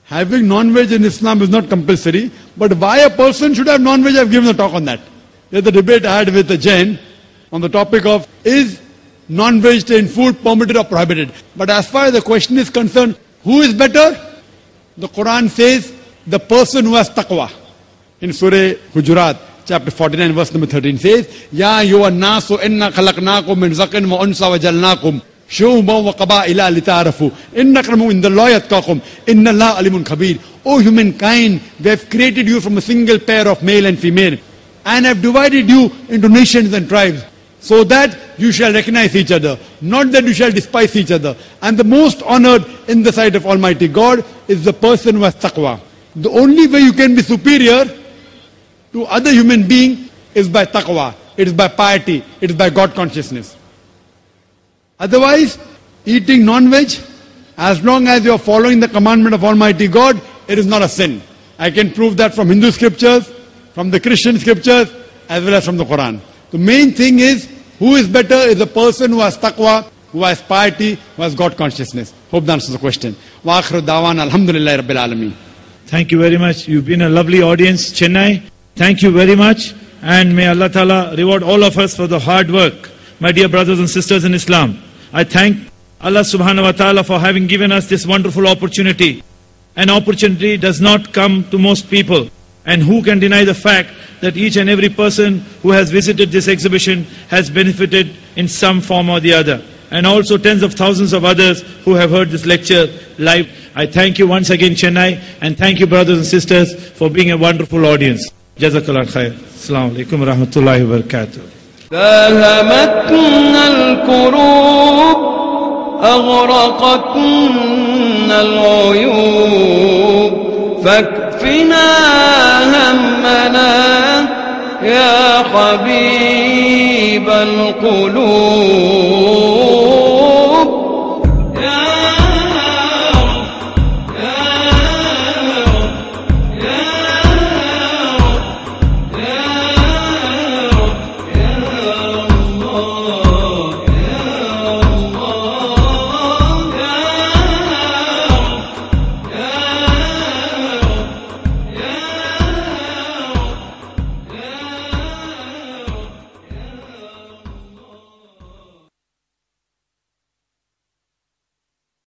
Having non-veg in Islam is not compulsory, but why a person should have non-veg, I have given a talk on that. There's a debate I had with a Jain on the topic of, is non-vegetarian food permitted or prohibited? But as far as the question is concerned, who is better? The Quran says, the person who has taqwa. In Surah Hujurat, chapter 49, verse number 13 says, Ya ayyuhan nasu inna khalaqnakum min zakarin wa unsa wa jalnakum shu'uban wa qaba'ila lita'arafu inna akramakum indallahi atqakum inna Allaha alimun khabir. O humankind, we have created you from a single pair of male and female and have divided you into nations and tribes so that you shall recognize each other, not that you shall despise each other. And the most honored in the sight of Almighty God is the person who has taqwa. The only way you can be superior to other human being is by taqwa, it is by piety, it is by God consciousness. Otherwise, eating non-veg, as long as you are following the commandment of Almighty God, it is not a sin. I can prove that from Hindu scriptures, from the Christian scriptures, as well as from the Quran. The main thing is, who is better is the person who has taqwa, who has piety, who has God consciousness. Hope that answers the question. Wa akhiru da'wana alhamdulillahi rabbil alameen. Thank you very much. You've been a lovely audience, Chennai. Thank you very much. And may Allah Ta'ala reward all of us for the hard work. My dear brothers and sisters in Islam, I thank Allah Subhanahu Wa Ta'ala for having given us this wonderful opportunity. An opportunity does not come to most people. And who can deny the fact that each and every person who has visited this exhibition has benefited in some form or the other. And also tens of thousands of others who have heard this lecture live. I thank you once again, Chennai, and thank you, brothers and sisters, for being a wonderful audience. Jazakallah khair. Assalamu alaikum wa rahmatullahi wa barakatuh. داهمتنا الكروب أغرقتنا العيوب فاكفنا همنا يا حبيب القلوب